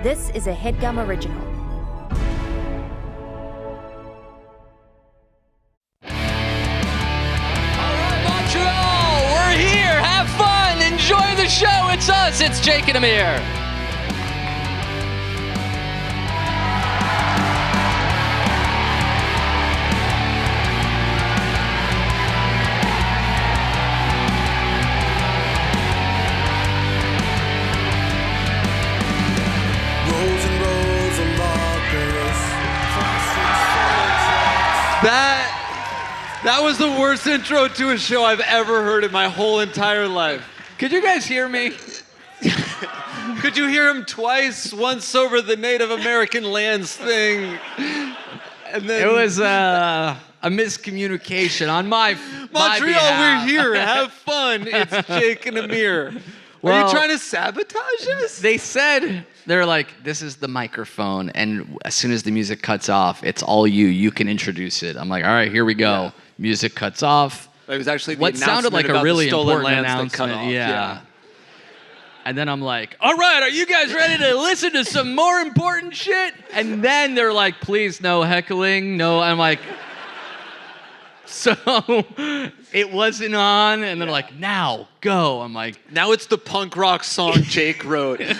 This is a Headgum original. All right, Montreal, we're here. Have fun. Enjoy the show. It's us. It's Jake and Amir. That was the worst intro to a show I've ever heard in my whole entire life. Could you guys hear me? Could you hear him twice? Once over the Native American lands thing, and then It was a miscommunication on my Montreal. behalf. We're here. Have fun. It's Jake and Amir. Are Well, you trying to sabotage us? They said, they're like, this is the microphone, and as soon as the music cuts off, it's all you. You can introduce it. I'm like, all right, here we go. Yeah. Music cuts off. It was actually the What sounded like announcement a about really the stolen important lands that cut announcement. off. Yeah. And then I'm like, all right, are you guys ready to listen to some more important shit? And then they're like, please, no heckling, no. I'm like, so it wasn't on. And they're like, now, go. I'm like, Now it's the punk rock song Jake wrote. yes,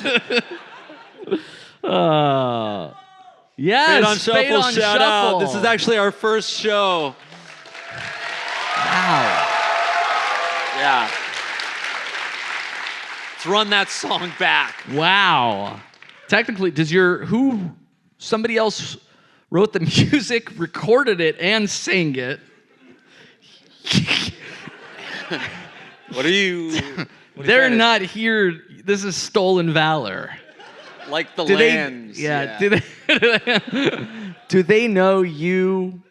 Fade on Shuffle, shout out. This is actually our first show. Wow. Yeah. Let's run that song back. Wow. Technically, somebody else wrote the music, recorded it, and sang it. What are you? They're not here. This is stolen valor. Like the Do lands. Do they know you?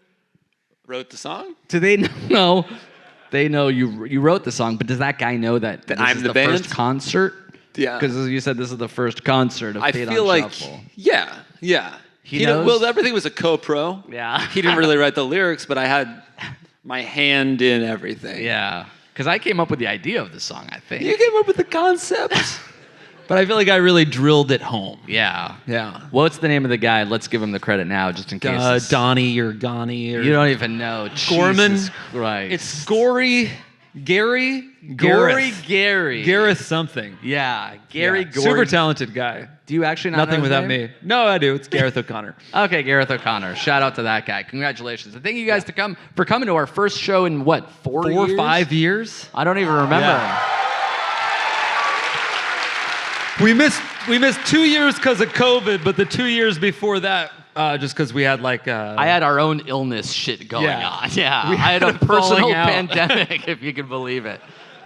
Wrote the song? Do they know? They know you wrote the song, but does that guy know that this I'm is the the band? first concert? Yeah. Because you said this is the first concert of I Fade feel on like, Shuffle. yeah. He knows? Well, everything was a co-pro. Yeah. He didn't really write the lyrics, but I had my hand in everything. Yeah. Because I came up with the idea of the song, I think. You came up with the concept. But I feel like I really drilled it home. Yeah. Yeah. What's the name of the guy? Let's give him the credit now, just in case. Donnie or Ghani or... You don't even know. Gorman. Jesus Christ. It's Gary. Gory Gareth. Gary. Gareth something. Yeah, Gary Yeah, Gory. super talented guy. Do you actually not know Nothing his without name? me. No, I do. It's Gareth O'Connor. Okay, Gareth O'Connor. Shout out to that guy. Congratulations. And thank you guys for coming to our first show in what, 4 4 or years? 5 years. I don't even remember. Yeah. We missed 2 years because of COVID, but the 2 years before that, just because we had like. I had our own illness shit going Yeah. on. Yeah, We I had a had a falling personal out. pandemic, if you can believe it.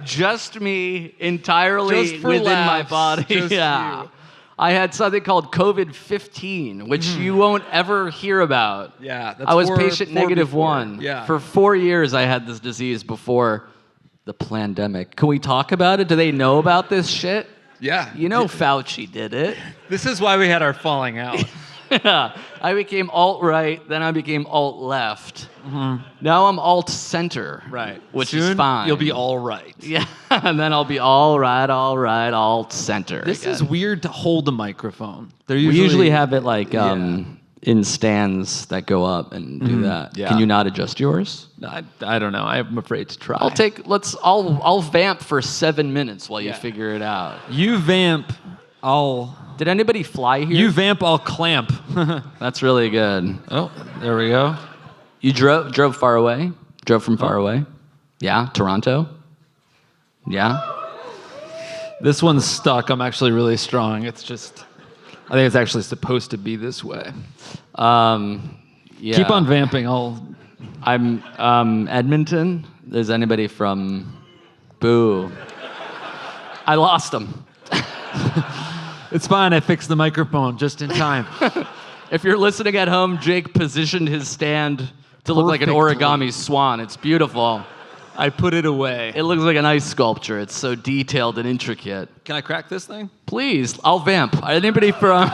Just me, entirely Just for within my laughs, body. just Yeah. you. I had something called COVID-15, which you won't ever hear about. Yeah, that's I was four- patient four negative before. 1. Yeah. For 4 years, I had this disease before the pandemic. Can we talk about it? Do they know about this shit? Yeah. You know Fauci did it. This is why we had our falling out. Yeah. I became alt-right, then I became alt-left. Now I'm alt-center. Right. Which Soon, is fine. You'll be all right. Yeah, and then I'll be all right, alt-center. This again. is weird to hold a microphone. They're We usually have it like in stands that go up and do that. Yeah. Can you not adjust yours? I don't know. I'm afraid to try. I'll vamp for 7 minutes while you Yeah. figure it out. You vamp, I'll. Did anybody fly here? You vamp, I'll clamp. That's really good. Oh, there we go. You drove far away? Drove from far away? Yeah, Toronto? Yeah? This one's stuck. I'm actually really strong. It's just, I think it's actually supposed to be this way. Yeah. Keep on vamping. I'm Edmonton. Is anybody from? Boo. I lost them. It's fine. I fixed the microphone just in time. If you're listening at home, Jake positioned his stand to look like an Perfectly. origami swan. It's beautiful. I put it away. It looks like an ice sculpture. It's so detailed and intricate. Can I crack this thing? Please, I'll vamp. Anybody from?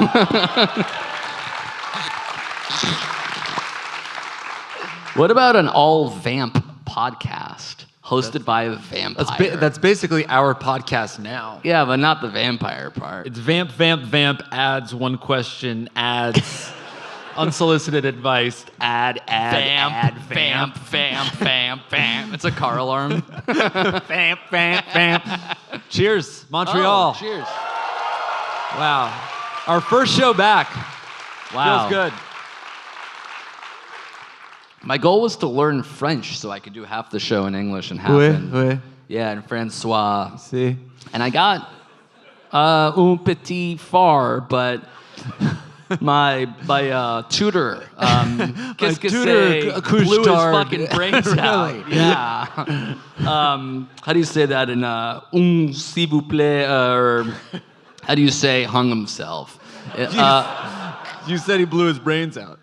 What about an all vamp podcast hosted by a vampire. That's basically our podcast now. Yeah, but not the vampire part. It's vamp, ads, one question, ads, unsolicited advice, ad, Vamp. It's a car alarm. vamp. Cheers, Montreal. Oh, cheers. Wow. Our first show back. Wow. Feels good. My goal was to learn French so I could do half the show in English and half in... Yeah, in Francois. See? And I got un petit far, but my tutor, qu'est-ce que c'est, blew his fucking brains out. Yeah. How do you say that in un s'il vous plaît, or how do you say hung himself? You said he blew his brains out.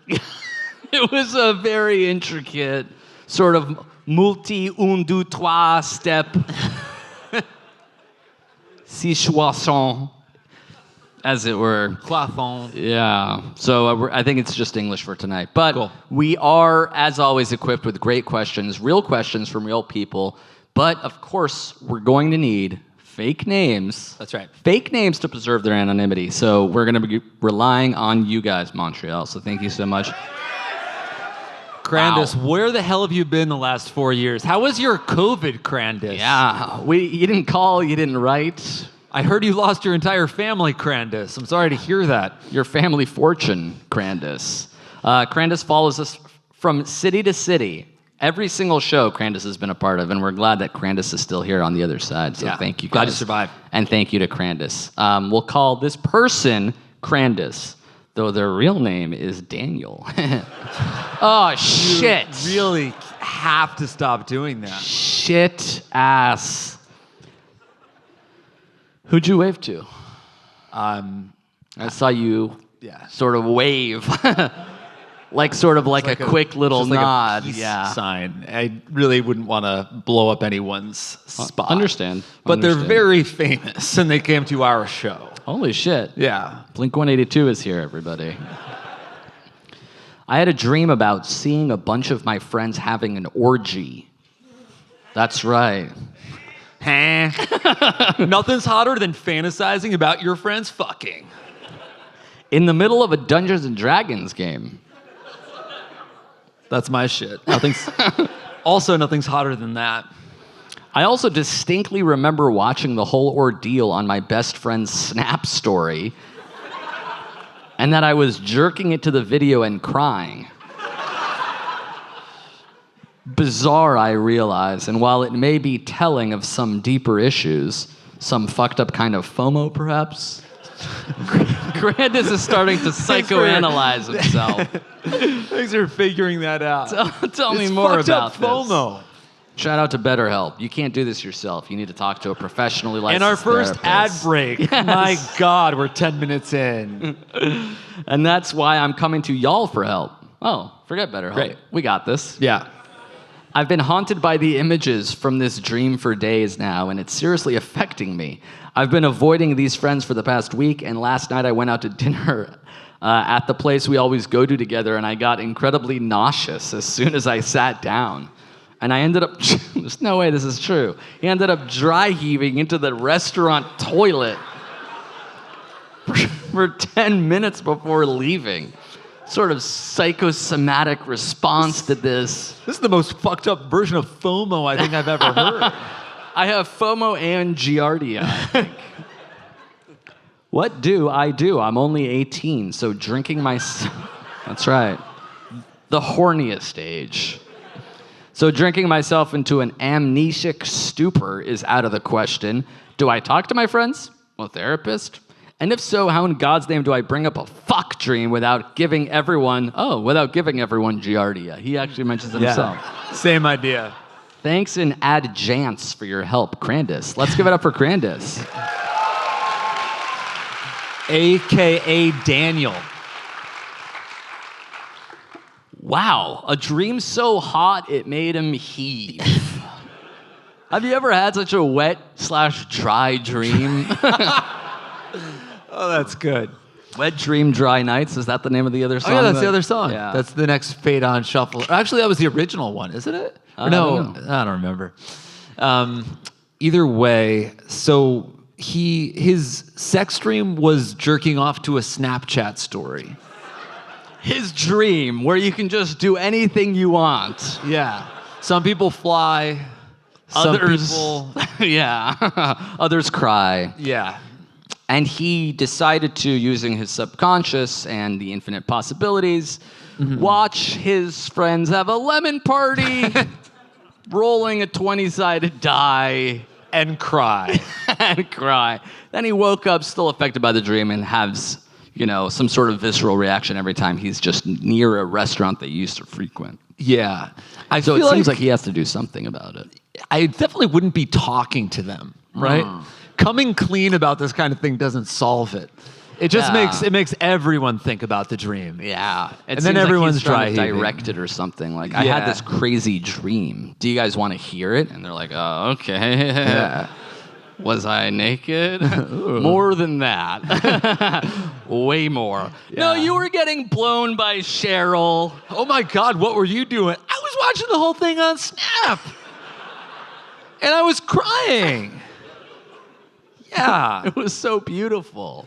It was a very intricate sort of un, deux, trois step situation, as it were. Croissant. Yeah. So I think it's just English for tonight. But cool. We are, as always, equipped with great questions, real questions from real people. But of course, we're going to need fake names. That's right. Fake names to preserve their anonymity. So we're going to be relying on you guys, Montreal. So thank you so much. Crandus, Wow. where the hell have you been the last 4 years? How was your COVID, Crandus? Yeah. You didn't call, you didn't write. I heard you lost your entire family, Crandus. I'm sorry to hear that. Your family fortune, Crandus. Crandus follows us from city to city. Every single show Crandus has been a part of, and we're glad that Crandus is still here on the other side. So thank you, guys. Glad you survived. And thank you to Crandus. We'll call this person Crandus, though their real name is Daniel. Oh, shit. You really have to stop doing that. Shit ass. Who'd you wave to? I saw you sort of wave. Like a quick little just like nod. a peace Yeah. sign. I really wouldn't want to blow up anyone's spot. Understand. But they're very famous, and they came to our show. Holy shit. Yeah. Blink 182 is here, everybody. I had a dream about seeing a bunch of my friends having an orgy. That's right. Nothing's hotter than fantasizing about your friends fucking. In the middle of a Dungeons and Dragons game. That's my shit. Nothing's hotter than that. I also distinctly remember watching the whole ordeal on my best friend's Snap story, and that I was jerking it to the video and crying. Bizarre, I realize, and while it may be telling of some deeper issues, some fucked up kind of FOMO, perhaps, Grandis is starting to psychoanalyze himself. Thanks for figuring that out. Tell me more about this. FOMO. Shout out to BetterHelp. You can't do this yourself. You need to talk to a professionally licensed And our first therapist. ad break. Yes. My God, we're 10 minutes in. And that's why I'm coming to y'all for help. Oh, forget BetterHelp. Great. We got this. Yeah. I've been haunted by the images from this dream for days now, and it's seriously affecting me. I've been avoiding these friends for the past week, and last night I went out to dinner at the place we always go to together, and I got incredibly nauseous as soon as I sat down. And I ended up, there's no way this is true. He ended up dry heaving into the restaurant toilet for 10 minutes before leaving. Sort of psychosomatic response to this. This is the most fucked up version of FOMO I think I've ever heard. I have FOMO and Giardia, I think. What do I do? I'm only 18, so drinking myself... That's right. The horniest age. So drinking myself into an amnesic stupor is out of the question. Do I talk to my friends? A therapist? And if so, how in God's name do I bring up a fuck dream without giving everyone Giardia? He actually mentions it himself. Same idea. Thanks in adjance for your help, Crandus. Let's give it up for Crandus. AKA Daniel. Wow, a dream so hot it made him heave. Have you ever had such a wet/dry dream? Oh, that's good. Wet Dream, Dry Nights. Is that the name of the other song? Oh, yeah, that's the other song. Yeah. That's the next Fade On Shuffle. Actually, that was the original one, isn't it? I No, don't know. I don't remember. Either way, so his sex dream was jerking off to a Snapchat story. His dream, where you can just do anything you want. Yeah. Some people fly. Others, Some people, yeah. Others cry. yeah. And he decided to, using his subconscious and the infinite possibilities, watch his friends have a lemon party, rolling a 20-sided die, And cry. and cry. Then he woke up still affected by the dream and has, some sort of visceral reaction every time he's just near a restaurant that he used to frequent. Yeah. So it seems like he has to do something about it. I definitely wouldn't be talking to them, right? Coming clean about this kind of thing doesn't solve it. It just makes everyone think about the dream. Yeah. And then everyone's trying to dry heaving. direct it or something. Like, I had this crazy dream. Do you guys want to hear it? And they're like, oh, okay. Yeah. Was I naked? More than that. Way more. No, Yeah. you were getting blown by Cheryl. Oh my God, what were you doing? I was watching the whole thing on Snap. And I was crying. Yeah. It was so beautiful.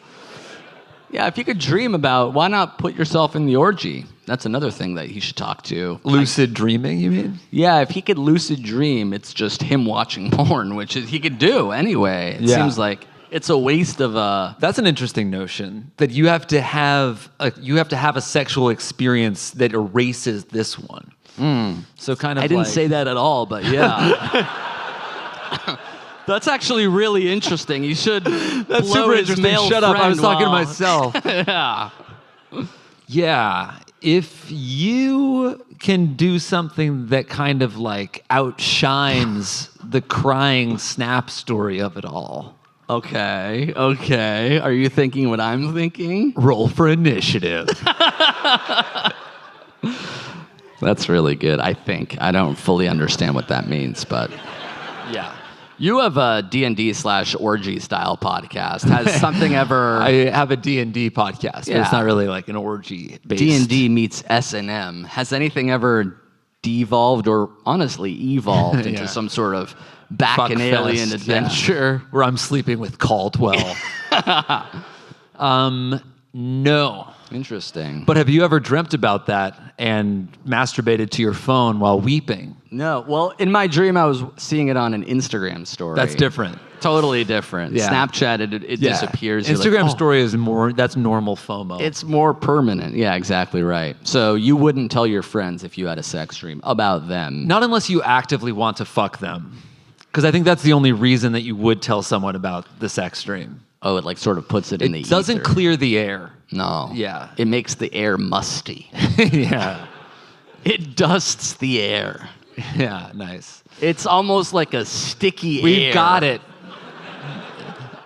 Yeah, if you could dream about, why not put yourself in the orgy? That's another thing that he should talk to. Lucid dreaming, you mean? Yeah, if he could lucid dream, it's just him watching porn, which he could do anyway. It seems like it's a waste of a... That's an interesting notion, that you have to have a sexual experience that erases this one. So kind of I didn't say that at all, but yeah. That's actually really interesting. You should That's blow super his interesting. male Shut up, I was friend talking to while- myself. Yeah. Yeah, if you can do something that kind of like outshines the crying Snap story of it all. Okay. Are you thinking what I'm thinking? Roll for initiative. That's really good, I think. I don't fully understand what that means, but... Yeah. You have a D&D/orgy style podcast. Has something ever... I have a D&D podcast, but Yeah. it's not really like an orgy based. D&D meets S&M. Has anything ever devolved or honestly evolved into Yeah. some sort of back Fuck and alien fest, adventure? yeah. Where I'm sleeping with Caldwell. No. Interesting. But have you ever dreamt about that and masturbated to your phone while weeping? No. Well, in my dream, I was seeing it on an Instagram story. That's different. Totally different. Yeah. Snapchat, it disappears. You're Instagram like, oh. story is that's normal FOMO. It's more permanent. Yeah, exactly right. So you wouldn't tell your friends if you had a sex dream about them. Not unless you actively want to fuck them. Because I think that's the only reason that you would tell someone about the sex dream. Oh, it like sort of puts it in the It doesn't ether. clear the air. No. Yeah. It makes the air musty. Yeah. It dusts the air. Yeah, nice. It's almost like a sticky air. We've got it.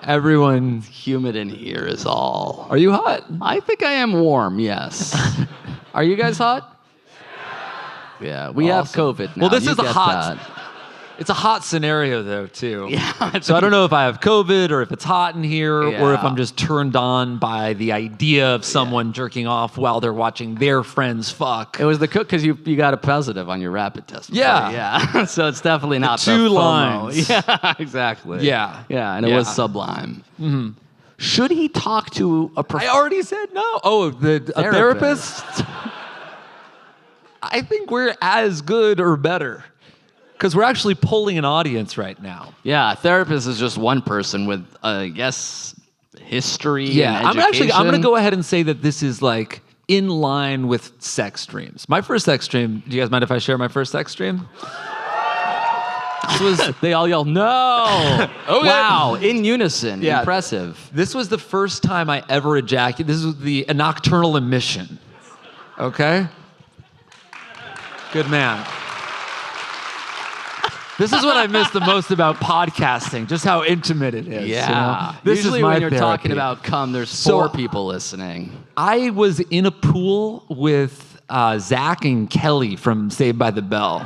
Everyone. Humid in here is all. Are you hot? I think I am warm, yes. Are you guys hot? Yeah, we have Awesome. COVID now. Well, this You is a get hot. that. It's a hot scenario, though, too. Yeah. So I don't know if I have COVID or if it's hot in here or if Yeah. I'm just turned on by the idea of someone jerking off while they're watching their friends fuck. It was the cook because you got a positive on your rapid test. before. Yeah. Yeah. So it's definitely not the two FOMO. lines. Yeah, exactly. Yeah. Yeah, and it was sublime. Mm-hmm. Should he talk to a I already said no. Oh, a therapist? I think we're as good or better. Because we're actually polling an audience right now. Yeah, a therapist is just one person with, I guess, history. Yeah, and I'm going to education. go ahead and say that this is like in line with sex dreams. My first sex dream, do you guys mind if I share my first sex dream? This was, They all yell, no! Okay. Wow, in unison. Yeah. Impressive. this was the first time I ever ejaculated. This was a nocturnal emission. Okay? Good man. This is what I miss the most about podcasting, just how intimate it is. Yeah. You know? This Usually is my when you're talking therapy. about cum, there's So- 4 people listening. I was in a pool with Zach and Kelly from Saved by the Bell.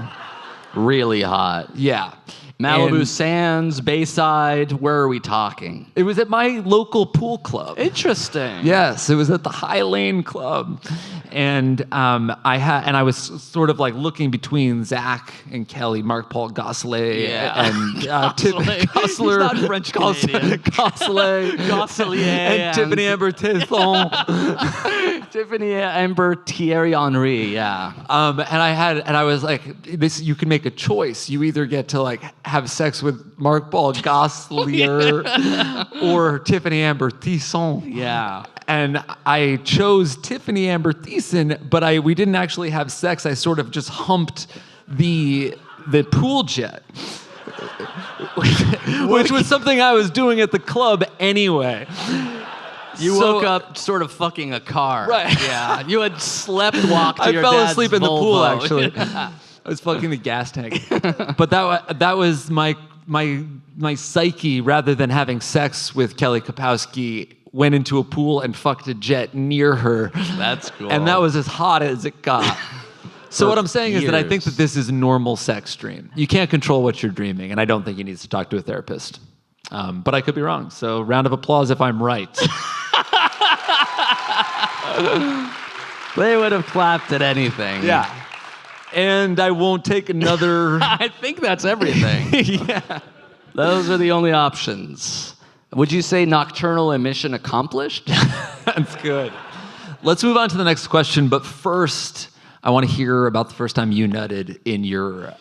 Really hot. Yeah. Malibu And Sands, Bayside, where are we talking? it was at my local pool club. Interesting. Yes, it was at the High Lane Club. And I was sort of like looking between Zach and Kelly, Mark Paul Gosselaar, and Gosselaar, He's not French Canadian. Gosselaar, and Tiffany Amber Tesson. Tiffany Amber Thierry Henry, yeah. And I was like, this, you can make a choice. You either get to like have sex with Mark Paul Gosselaar or Tiffany Amber Tesson. Yeah. And I chose Tiffany Amber Thiessen, but we didn't actually have sex. I sort of just humped the pool jet, which was something I was doing at the club anyway. You woke up sort of fucking a car. Right. Yeah. You had sleepwalked to your I fell dad's asleep in the pool, Volvo. actually. I was fucking the gas tank. But that was my psyche, rather than having sex with Kelly Kapowski, went into a pool and fucked a jet near her. That's cool. And that was as hot as it got. So what I'm saying is that I think years. that this is a normal sex dream. You can't control what you're dreaming, and I don't think you need to talk to a therapist. But I could be wrong. So round of applause if I'm right. They would have clapped at anything. Yeah. And I won't take another... I think that's everything. Yeah. Those are the only options. Would you say nocturnal emission accomplished? That's good. Let's move on to the next question. But first, I want to hear about the first time you nutted in your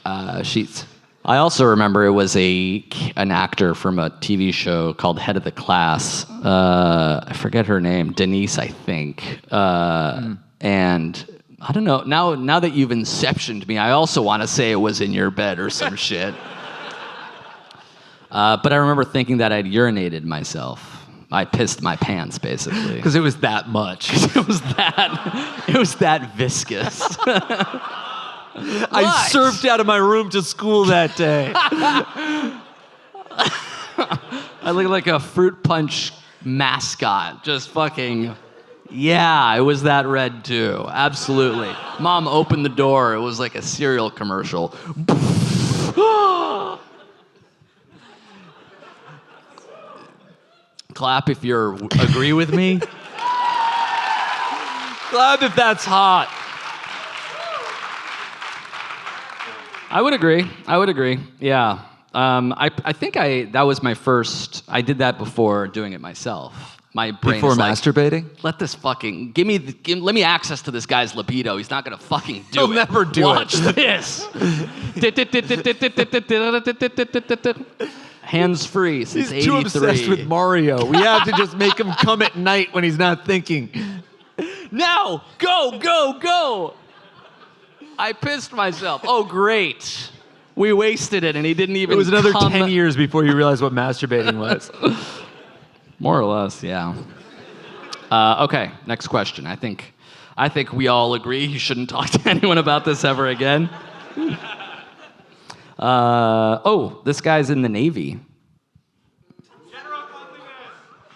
sheets. I also remember it was an actor from a TV show called Head of the Class. I forget her name, Denise, I think. And I don't know. Now that you've inceptioned me, I also want to say it was in your bed or some shit. But I remember thinking that I'd urinated myself. I pissed my pants, basically. Because it was that much. It was that viscous. I surfed out of my room to school that day. I look like a fruit punch mascot. Just fucking, yeah, it was that red too. Absolutely. Mom opened the door. It was like a cereal commercial. Clap if you agree with me. Glad if that's hot. I would agree. Yeah. I think that was my first. I did that before doing it myself. My brain Before is like, masturbating? let this fucking let me access to this guy's libido. He's not gonna fucking do He'll it. never do Watch it. this. Hands free since He's too 83. obsessed with Mario. We have to just make him come at night when he's not thinking. Now, go. I pissed myself. Oh, great. We wasted it, and he didn't even It was another come. 10 years before you realized what masturbating was. More or less, yeah. Okay, next question. I think we all agree you shouldn't talk to anyone about this ever again. This guy's in the Navy.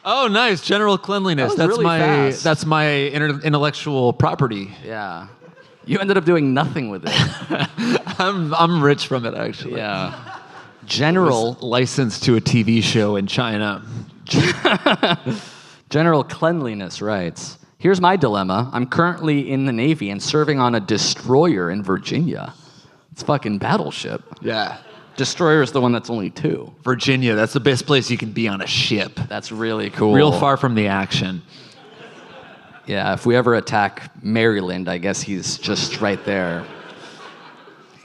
Oh, nice. General cleanliness. That was really fast. That's my intellectual property. Yeah. You ended up doing nothing with it. I'm rich from it, actually. Yeah. General Licensed to a TV show in China. General Cleanliness writes, here's my dilemma. I'm currently in the Navy and serving on a destroyer in Virginia. It's fucking battleship. Yeah. Destroyer is the one that's only 2. Virginia, that's the best place you can be on a ship. That's really cool. Real far from the action. Yeah, if we ever attack Maryland, I guess he's just right there.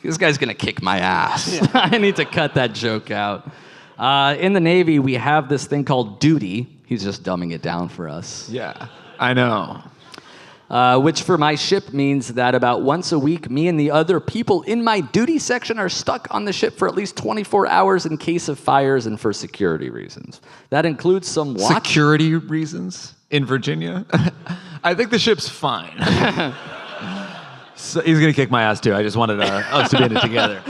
This guy's gonna kick my ass. Yeah. I need to cut that joke out. In the Navy, we have this thing called duty. He's just dumbing it down for us. Yeah, I know. Which for my ship means that about once a week, me and the other people in my duty section are stuck on the ship for at least 24 hours in case of fires and for security reasons. That includes some watch. Security reasons in Virginia? I think the ship's fine. So he's going to kick my ass too. I just wanted us to be in it together.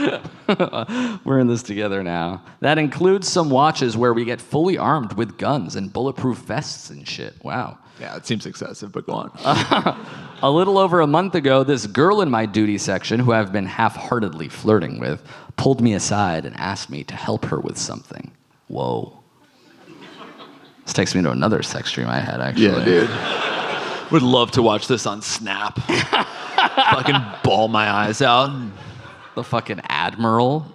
We're in this together now. That includes some watches where we get fully armed with guns and bulletproof vests and shit. Wow. Yeah, it seems excessive, but go on. A little over a month ago, this girl in my duty section, who I've been half-heartedly flirting with, pulled me aside and asked me to help her with something. Whoa. This takes me to another sex dream I had, actually. Yeah, dude. Would love to watch this on Snap. Fucking bawl my eyes out. The fucking admiral.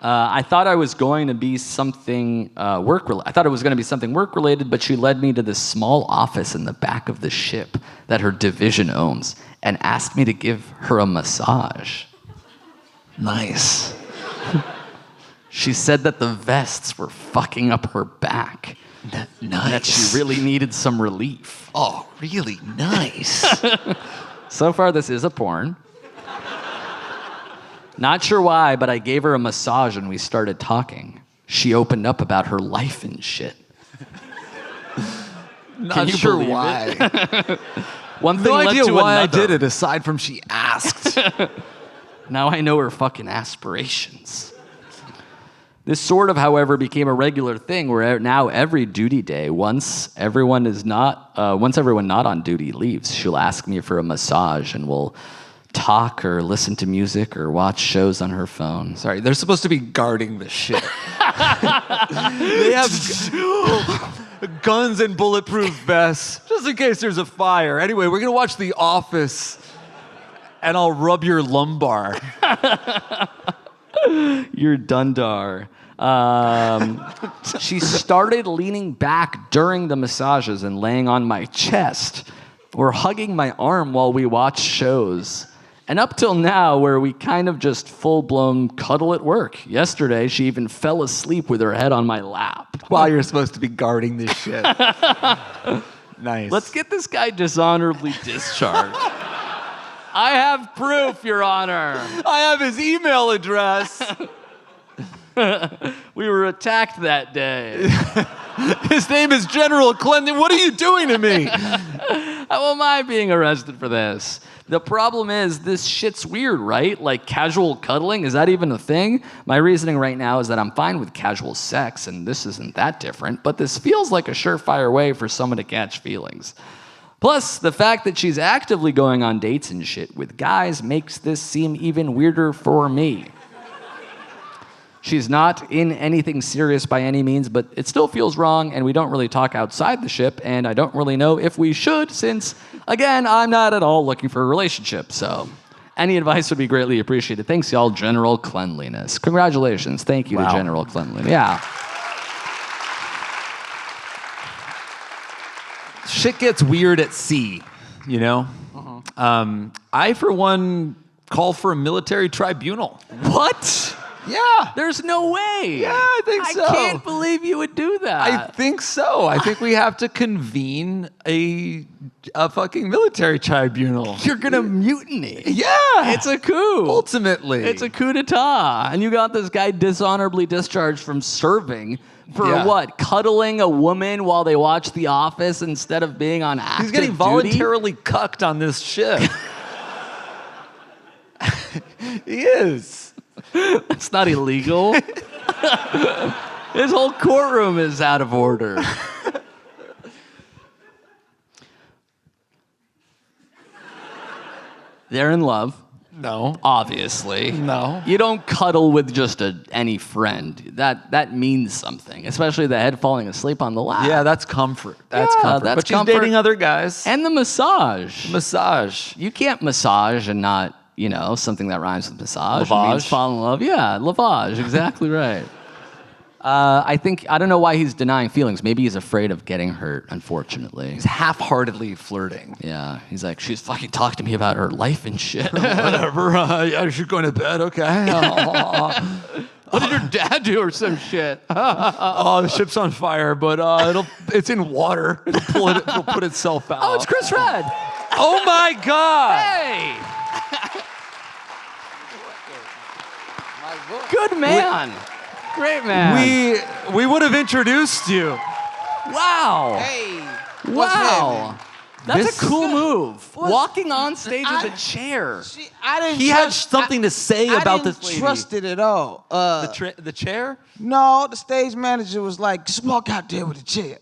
I thought I was going to be something I thought it was going to be something work related, but she led me to this small office in the back of the ship that her division owns and asked me to give her a massage. Nice. She said that the vests were fucking up her back. Nice. That she really needed some relief. Oh, really nice. So far, this is a porn. Not sure why, but I gave her a massage and we started talking. She opened up about her life and shit. Not you sure believe why. One thing No led idea to why I another. did it, aside from she asked. Now I know her fucking aspirations. This sort of, however, became a regular thing where now every duty day, once everyone not on duty leaves, she'll ask me for a massage and we'll talk or listen to music or watch shows on her phone. Sorry, they're supposed to be guarding the ship. They have guns and bulletproof vests, just in case there's a fire. Anyway, we're gonna watch The Office, and I'll rub your lumbar. Your dundar. She started leaning back during the massages and laying on my chest or hugging my arm while we watched shows. And up till now, where we kind of just full-blown cuddle at work. Yesterday, she even fell asleep with her head on my lap. While you're supposed to be guarding this shit. Nice. Let's get this guy dishonorably discharged. I have proof, Your Honor. I have his email address. We were attacked that day. His name is General Clinton. What are you doing to me? How am I being arrested for this? The problem is, this shit's weird, right? Like, casual cuddling, is that even a thing? My reasoning right now is that I'm fine with casual sex, and this isn't that different, but this feels like a surefire way for someone to catch feelings. Plus, the fact that she's actively going on dates and shit with guys makes this seem even weirder for me. She's not in anything serious by any means, but it still feels wrong, and we don't really talk outside the ship, and I don't really know if we should, since, again, I'm not at all looking for a relationship, so any advice would be greatly appreciated. Thanks, y'all. General Cleanliness. Congratulations. Thank you to General Cleanliness. Yeah. Shit gets weird at sea, you know? I, for one, call for a military tribunal. What? Yeah. There's no way. Yeah, I think so. I can't believe you would do that. I think so. I think we have to convene a fucking military tribunal. You're gonna mutiny. Yeah. It's a coup. Ultimately. It's a coup d'etat. And you got this guy dishonorably discharged from serving for what? Cuddling a woman while they watch The Office instead of being on active He's getting duty? voluntarily cucked on this ship. He is. It's not illegal. His whole courtroom is out of order. They're in love. No. Obviously. No. You don't cuddle with just any friend. That means something, especially the head falling asleep on the lap. Yeah, that's comfort. That's Yeah, comfort. that's but she's comfort. dating other guys. And the massage. Massage. You can't massage and not, something that rhymes with massage. Lavage? It means fall in love. Yeah, lavage. Exactly right. I don't know why he's denying feelings. Maybe he's afraid of getting hurt, unfortunately. He's half-heartedly flirting. Yeah, he's like, she's fucking talking to me about her life and shit. Whatever. Yeah, she's going to bed. Okay. What did your dad do or some shit? Oh, the ship's on fire, but it's in water. It'll put itself out. Oh, it's Chris Red. Oh my God. Hey. Good man. Great man. We would have introduced you. Wow. Hey. Wow. That's This- a cool move. Walking on stage with a chair. See, I didn't He had trust- something to say I about didn't this lady. trust it at all. The chair? No, the stage manager was like, just walk out there with a chair.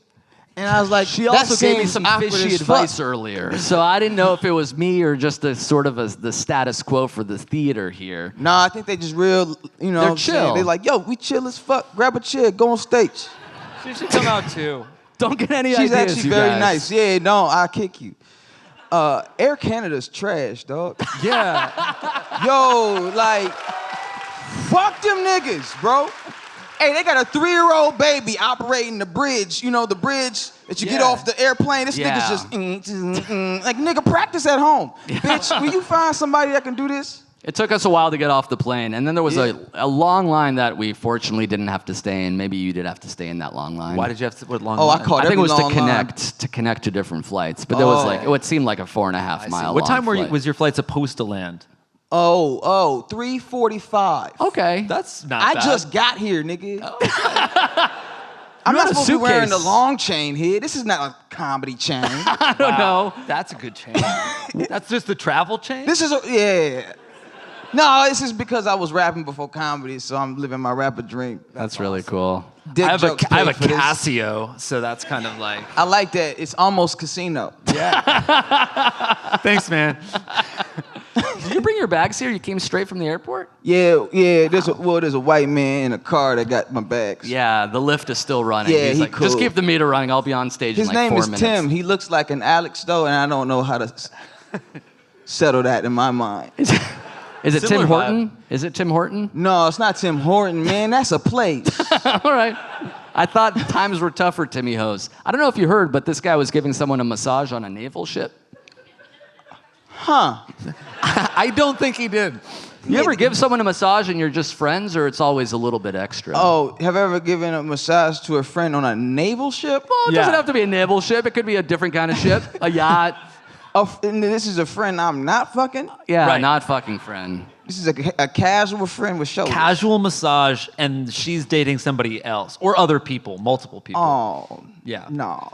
And I was like, She that also gave me seems some awkward fishy as advice fuck. earlier, so I didn't know if it was me or just the status quo for the theater here. No, I think they just real, They're what I'm saying? chill. They like, yo, we chill as fuck. Grab a chair, go on stage. She should come out too. Don't get any She's ideas, actually you very guys. nice. Yeah, no, I'll kick you. Air Canada's trash, dog. Yeah. Yo, like, fuck them niggas, bro. Hey, they got a 3-year-old baby operating the bridge. You know, the bridge that you get Yeah. off the airplane. This nigga's just, like, nigga, practice at home. Bitch, will you find somebody that can do this? It took us a while to get off the plane, and then there was Yeah. a long line that we fortunately didn't have to stay in. Maybe you did have to stay in that long line. Why did you have to? What long? Oh, I line? caught I think it was every to long line. connect to different flights, but there was Oh. like it seemed like a 4.5 mile. What time long flight. was your flight supposed to land? 3:45. Okay, That's not I bad. just got here, nigga. I'm You not had a supposed to be wearing the suitcase. long chain here. This is not a comedy chain. I don't know. That's a good chain. That's just the travel chain? This is yeah. No, this is because I was rapping before comedy, so I'm living my rapper dream. That's really cool. Dick I have a jokes I have a paid for this. Casio, so that's kind of like. I like that. It's almost casino. Thanks, man. Did you bring your bags here? You came straight from the airport? Yeah. There's a white man in a car that got my bags. Yeah, the lift is still running. Yeah, He's he like, just cool. keep the meter running. I'll be on stage His in like name 4 is minutes. Tim. He looks like an Alex though, and I don't know how to settle that in my mind. Is it Tim Similar Horton? Is it Tim Horton? No, it's not Tim Horton, man. That's a place. All right. I thought times were tough for Timmy Hose. I don't know if you heard, but this guy was giving someone a massage on a naval ship. Huh. I don't think he did. You ever give someone a massage and you're just friends, or it's always a little bit extra? Oh, have you ever given a massage to a friend on a naval ship? Well, it Yeah. doesn't have to be a naval ship. It could be a different kind of ship, a yacht. Oh, and this is a friend I'm not fucking? Yeah, Right. not fucking friend. This is a casual friend with shoulders. Casual massage, and she's dating somebody else or other people, multiple people. Oh. Yeah. No.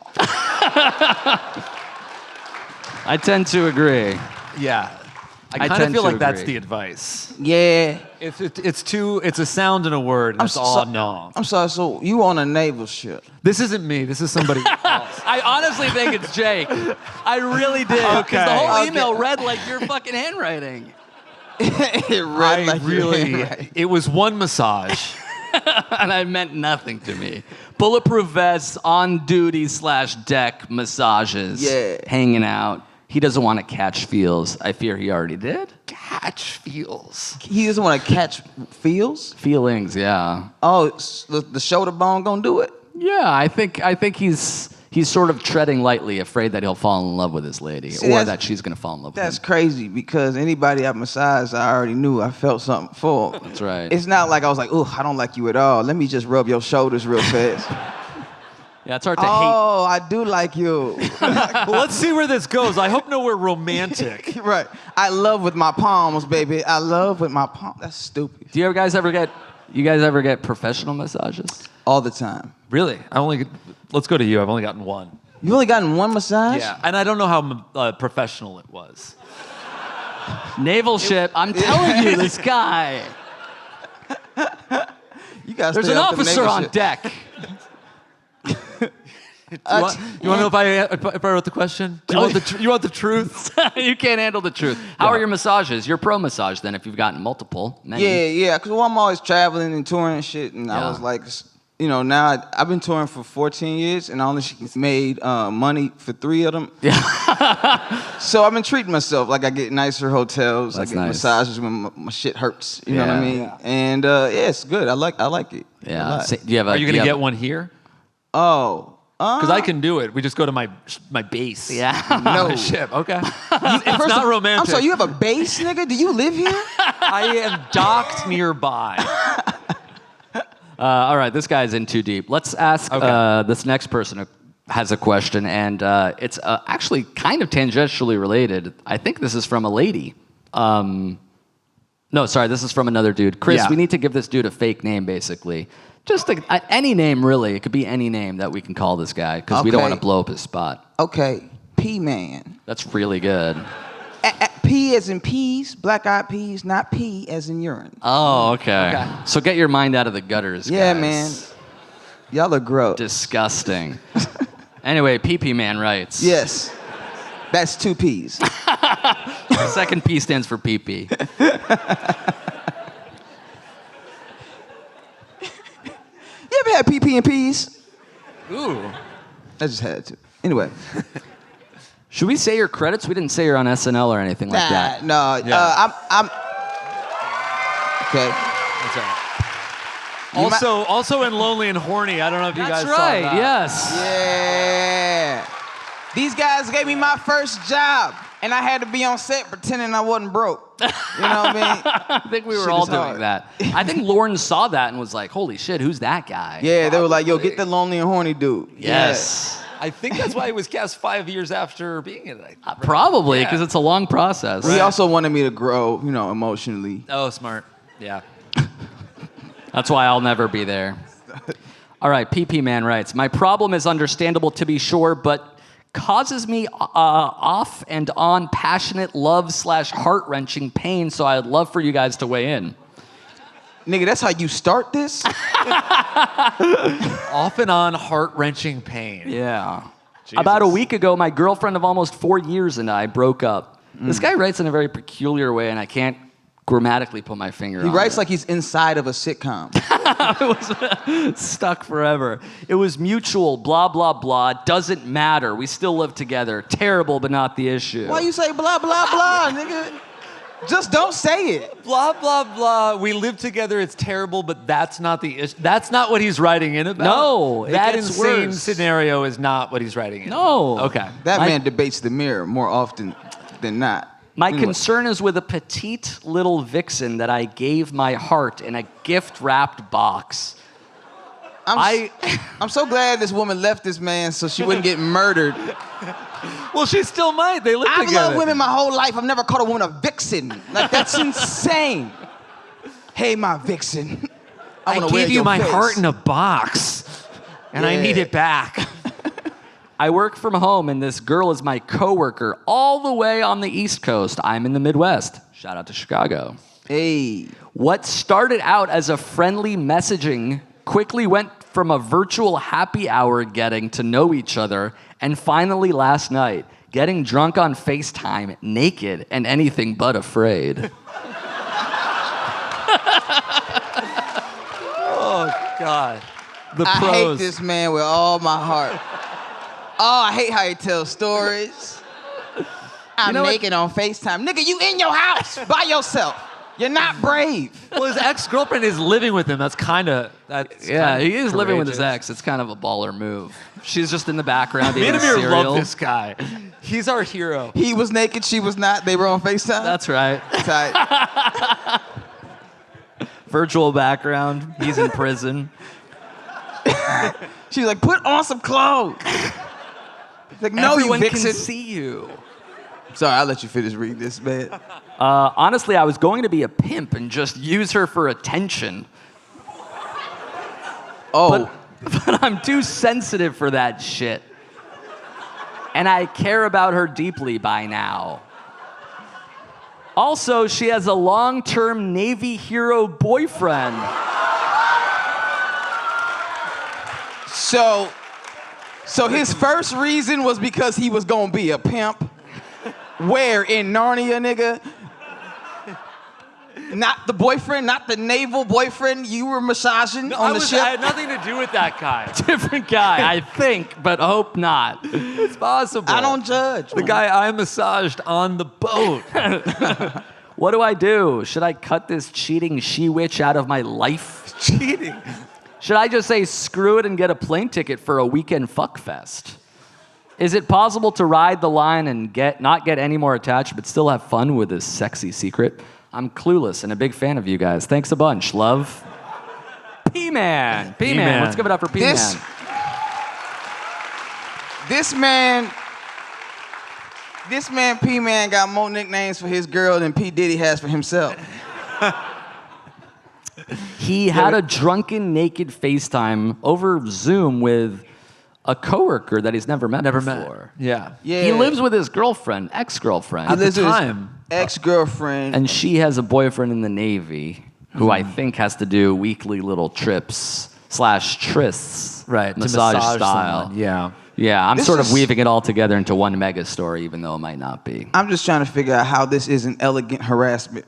I tend to agree. Yeah. I I kind of tend feel to like that's agree. the advice. Yeah. It's a sound and a word, and it's all no. I'm sorry, so you on a naval ship. This isn't me. This is somebody else. I honestly think it's Jake. I really did. Because Okay. the whole Okay. email read like your fucking handwriting. It read like your handwriting. It was one massage. And I meant nothing to me. Bulletproof vests, on duty / deck massages. Yeah. Hanging out. He doesn't want to catch feels. I fear he already did. Catch feels. He doesn't want to catch feels. Feelings, yeah. Oh, the shoulder bone gonna do it. Yeah, I think he's sort of treading lightly, afraid that he'll fall in love with his lady, See, or that's- that she's gonna fall in love with That's him. crazy because anybody I massaged, I already knew I felt something for. That's right. It's not like I was like, oh, I don't like you at all. Let me just rub your shoulders real fast. Yeah, it's hard to hate. Oh, I do like you. Well, let's see where this goes. I hope no, we're romantic. Right. I love with my palms, baby. I love with my palms. That's stupid. Do you guys ever get professional massages? All the time. Really? Let's go to you. I've only gotten one. You only gotten one massage? Yeah, and I don't know how professional it was. Naval ship. I'm telling you, this guy. You guys. There's an officer on deck. You want to know if I wrote the question? Do you want the truth? You can't handle the truth. How are your massages? You're pro massage then, if you've gotten multiple. Many. Yeah. Because I'm always traveling and touring and shit, and I Yeah. was like, now I've been touring for 14 years, and I only made money for 3 of them. Yeah. So I've been treating myself like I get nicer hotels, That's I get nice. massages when my shit hurts. You know what I Yeah. mean? Yeah. And yeah, it's good. I like it. a Yeah. lot. Do you have Are you going to get one here? Oh. Because I can do it. We just go to my base. Yeah. No. The ship. Okay. First It's not of- romantic. I'm sorry, you have a base, nigga? Do you live here? I am docked nearby. All right, this guy's in too deep. Let's ask this next person who has a question, and it's actually kind of tangentially related. I think this is from a lady. No, sorry, this is from another dude. Chris, Yeah. we need to give this dude a fake name, basically. Just any name, really. It could be any name that we can call this guy, because we don't Okay. want to blow up his spot. Okay, P-Man. That's really good. P as in peas, black-eyed peas, not pee as in urine. Oh, okay. So get your mind out of the gutters, Yeah, guys. man. Y'all are gross. Disgusting. Anyway, PP Man writes. Yes. That's 2 P's. The second P stands for PP. You ever had PP and peas? Ooh. I just had to. Anyway. Should we say your credits? We didn't say you're on SNL or anything like that. No. Yeah. I'm. Okay. That's right. Also in Lonely and Horny. I don't know if you guys That's saw right. that. Yes. Yeah. These guys gave me my first job, and I had to be on set pretending I wasn't broke. You know what I mean? I think we were Shit all is doing hard. that. I think Lauren saw that and was like, "Holy shit, who's that guy?" Yeah, they were like, "Yo, get the lonely and horny dude." Yes. I think that's why he was cast 5 years after being in it. Probably because it's a long process. Yeah. He also wanted me to grow, emotionally. Oh, smart. Yeah. That's why I'll never be there. All right, PP Man writes, my problem is understandable to be sure, but causes me off and on passionate love/heart-wrenching pain, so I'd love for you guys to weigh in. Nigga, that's how you start this? Off and on heart-wrenching pain. Yeah. About a week ago, my girlfriend of almost 4 years and I broke up. This guy writes in a very peculiar way, and I can't grammatically put my finger on it. He writes like he's inside of a sitcom. It was stuck forever. It was mutual, blah, blah, blah. Doesn't matter. We still live together. Terrible, but not the issue. Why you say blah, blah, blah, nigga? Just don't say it. Blah, blah, blah. We live together. It's terrible, but that's not the issue. That's not what he's writing in about. No, it that gets insane worse. scenario is not what he's writing in. No. Okay. That My- man debates the mirror more often than not. My Anyway. concern is with a petite little vixen that I gave my heart in a gift-wrapped box. I'm so glad this woman left this man so she wouldn't get murdered. Well, she still might. They live I've together. loved women my whole life. I've never called a woman a vixen. Like, that's insane. Hey, my vixen. I wanna wear gave you your my face. heart in a box, and I Yeah. need it back. I work from home, and this girl is my coworker all the way on the East Coast. I'm in the Midwest. Shout out to Chicago. Hey. What started out as a friendly messaging quickly went from a virtual happy hour getting to know each other, and finally last night, getting drunk on FaceTime, naked and anything but afraid. Oh God. The I pros. hate this man with all my heart. Oh, I hate how he tells stories. I'm know what? naked on FaceTime. Nigga, you in your house by yourself. You're not brave. Well, his ex-girlfriend is living with him. That's Yeah, he is living with his courageous. ex. It's kind of a baller move. She's just in the background Me eating and Amir cereal. love this guy. He's our hero. He was naked, she was not. They were on FaceTime. That's right. Tight. Virtual background. He's in prison. She was like, put on some clothes. Like, no, Everyone you can vixen. see you. Sorry, I'll let you finish reading this, man. Honestly, I was going to be a pimp and just use her for attention. Oh, But I'm too sensitive for that shit. And I care about her deeply by now. Also, she has a long-term Navy hero boyfriend. so his first reason was because he was gonna be a pimp. Where in Narnia, nigga? Not the boyfriend, not the naval boyfriend you were massaging on the ship. I had nothing to do with that guy. Different guy, I think, but hope not. It's possible. I don't judge. The guy I massaged on the boat. What do I do? Should I cut this cheating she-witch out of my life? Cheating. Should I just say screw it and get a plane ticket for a weekend fuckfest? Is it possible to ride the line and not get any more attached but still have fun with this sexy secret? I'm clueless and a big fan of you guys. Thanks a bunch. Love. P-Man. P-Man. Let's give it up for P-Man. This man P-Man got more nicknames for his girl than P. Diddy has for himself. He had a drunken, naked FaceTime over Zoom with a coworker that he's never met before. Yeah. Yeah. He lives with his girlfriend, ex-girlfriend. He lives with his time. ex-girlfriend. And she has a boyfriend in the Navy who I think has to do weekly little trips / trysts. Right. Massage, to massage style. someone. Yeah. Yeah, I'm This sort of is- weaving it all together into one mega story, even though it might not be. I'm just trying to figure out how this isn't elegant harassment.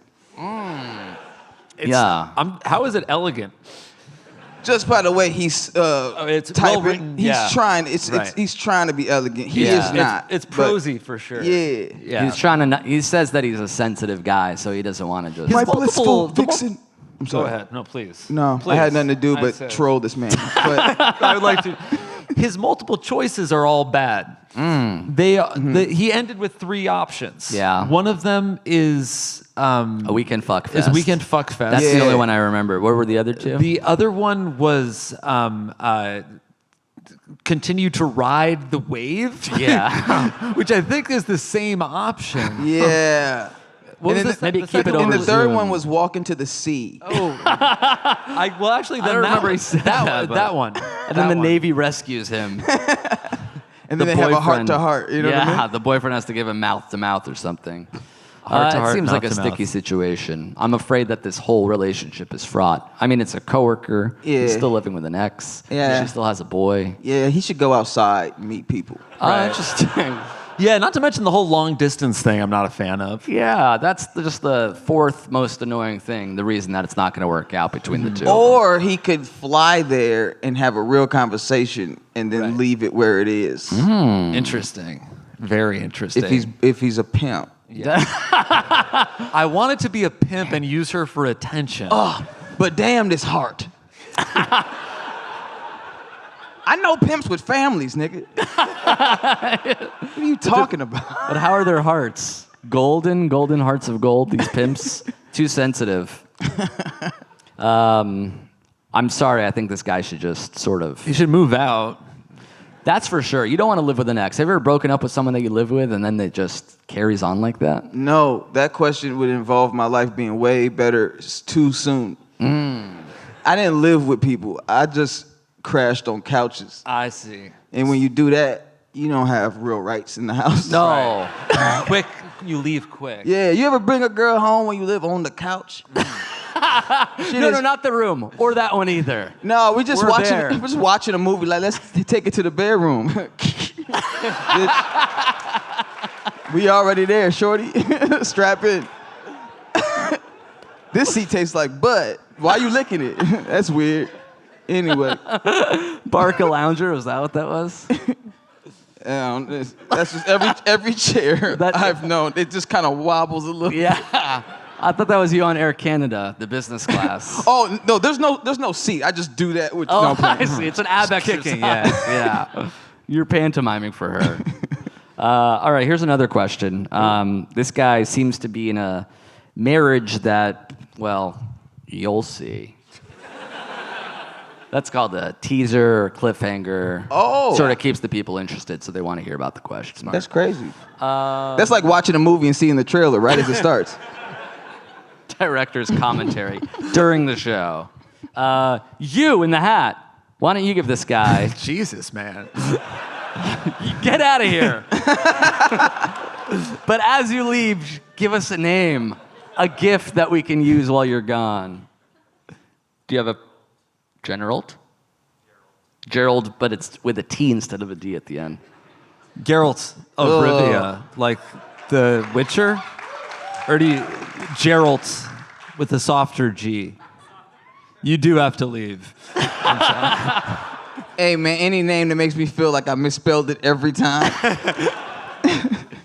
Yeah. How is it elegant? Just by the way he's it's typing, well-written, he's yeah. trying. Right. He's trying to be elegant. He Yeah. is not. It's but- prosy for sure. Yeah. Yeah. He's trying to. Not, he says that he's a sensitive guy, so he doesn't want to just. My multiple- blissful the mul- vixen. I'm Go sorry. ahead. No, please. No, Please. I had nothing to do I but said- troll this man. But I would like to. His multiple choices are all bad. He ended with 3 options. Yeah. One of them is a weekend fuck fest. weekend fuck fest. That's the Yeah. only one I remember. What were the other two? The other one was continue to ride the wave. Yeah. Which I think is the same option. yeah. What And was then the- Maybe the keep it second And over the third Zoom. one was walk into the sea. Well, actually, then don't that remember one, he said that, that, one, but- that one. And then That the one. Navy rescues him. And then they have a heart to heart. You know yeah, what I mean? the boyfriend has to give him mouth to mouth or something. Heart to It heart, seems like mouth a to sticky mouth. situation. I'm afraid that this whole relationship is fraught. I mean, it's a coworker. Yeah. He's still living with an ex. Yeah. She still has a boy. Yeah, he should go outside and meet people. Interesting. Yeah, not to mention the whole long distance thing I'm not a fan of. Yeah, that's just the fourth most annoying thing. The reason that it's not going to work out between the two. Or he could fly there and have a real conversation and then leave it where it is. Interesting. Very interesting. If he's a pimp. I wanted to be a pimp and use her for attention. Oh, but damn this heart. I know pimps with families, nigga. What are you talking about? But how are their hearts? Golden hearts of gold, these pimps? Too sensitive. I'm sorry, I think this guy should just sort of... You should move out. That's for sure. You don't want to live with an ex. Have you ever broken up with someone that you live with and then it just carries on like that? No, that question would involve my life being way better too soon. I didn't live with people. I just crashed on couches. I see. And when you do that, you don't have real rights in the house. No. Quick, you leave quick. Yeah, you ever bring a girl home when you live on the couch? No, not the room. Or that one either. No, we just We're there. we're just watching a movie. Like, let's take it to the bedroom. We already there, shorty. Strap in. This seat tastes like butt. Why you licking it? That's weird. Anyway, Barca Lounger, was that what that was? that's just every chair That- I've known. It just kind of wobbles a little. Yeah. I thought that was you on Air Canada, the business class. Oh no, there's no seat. I just do that with Oh, no plan. I see. It's an ab exercise. kicking, yeah. Yeah. You're pantomiming for her. All right, here's another question. This guy seems to be in a marriage that, well, you'll see. That's called a teaser or cliffhanger. Oh. Sort of keeps the people interested, so they want to hear about the question. That's crazy. That's like watching a movie and seeing the trailer right as it starts. Director's commentary during the show. You in the hat. Why don't you give this guy... Jesus, man. Get out of here. But as you leave, give us a name, a gift that we can use while you're gone. Do you have a Gerald? Gerald, but it's with a T instead of a D at the end. Geralt of Rivia, like the Witcher? Or do you... Geralt with a softer G. You do have to leave. Hey man, any name that makes me feel like I misspelled it every time.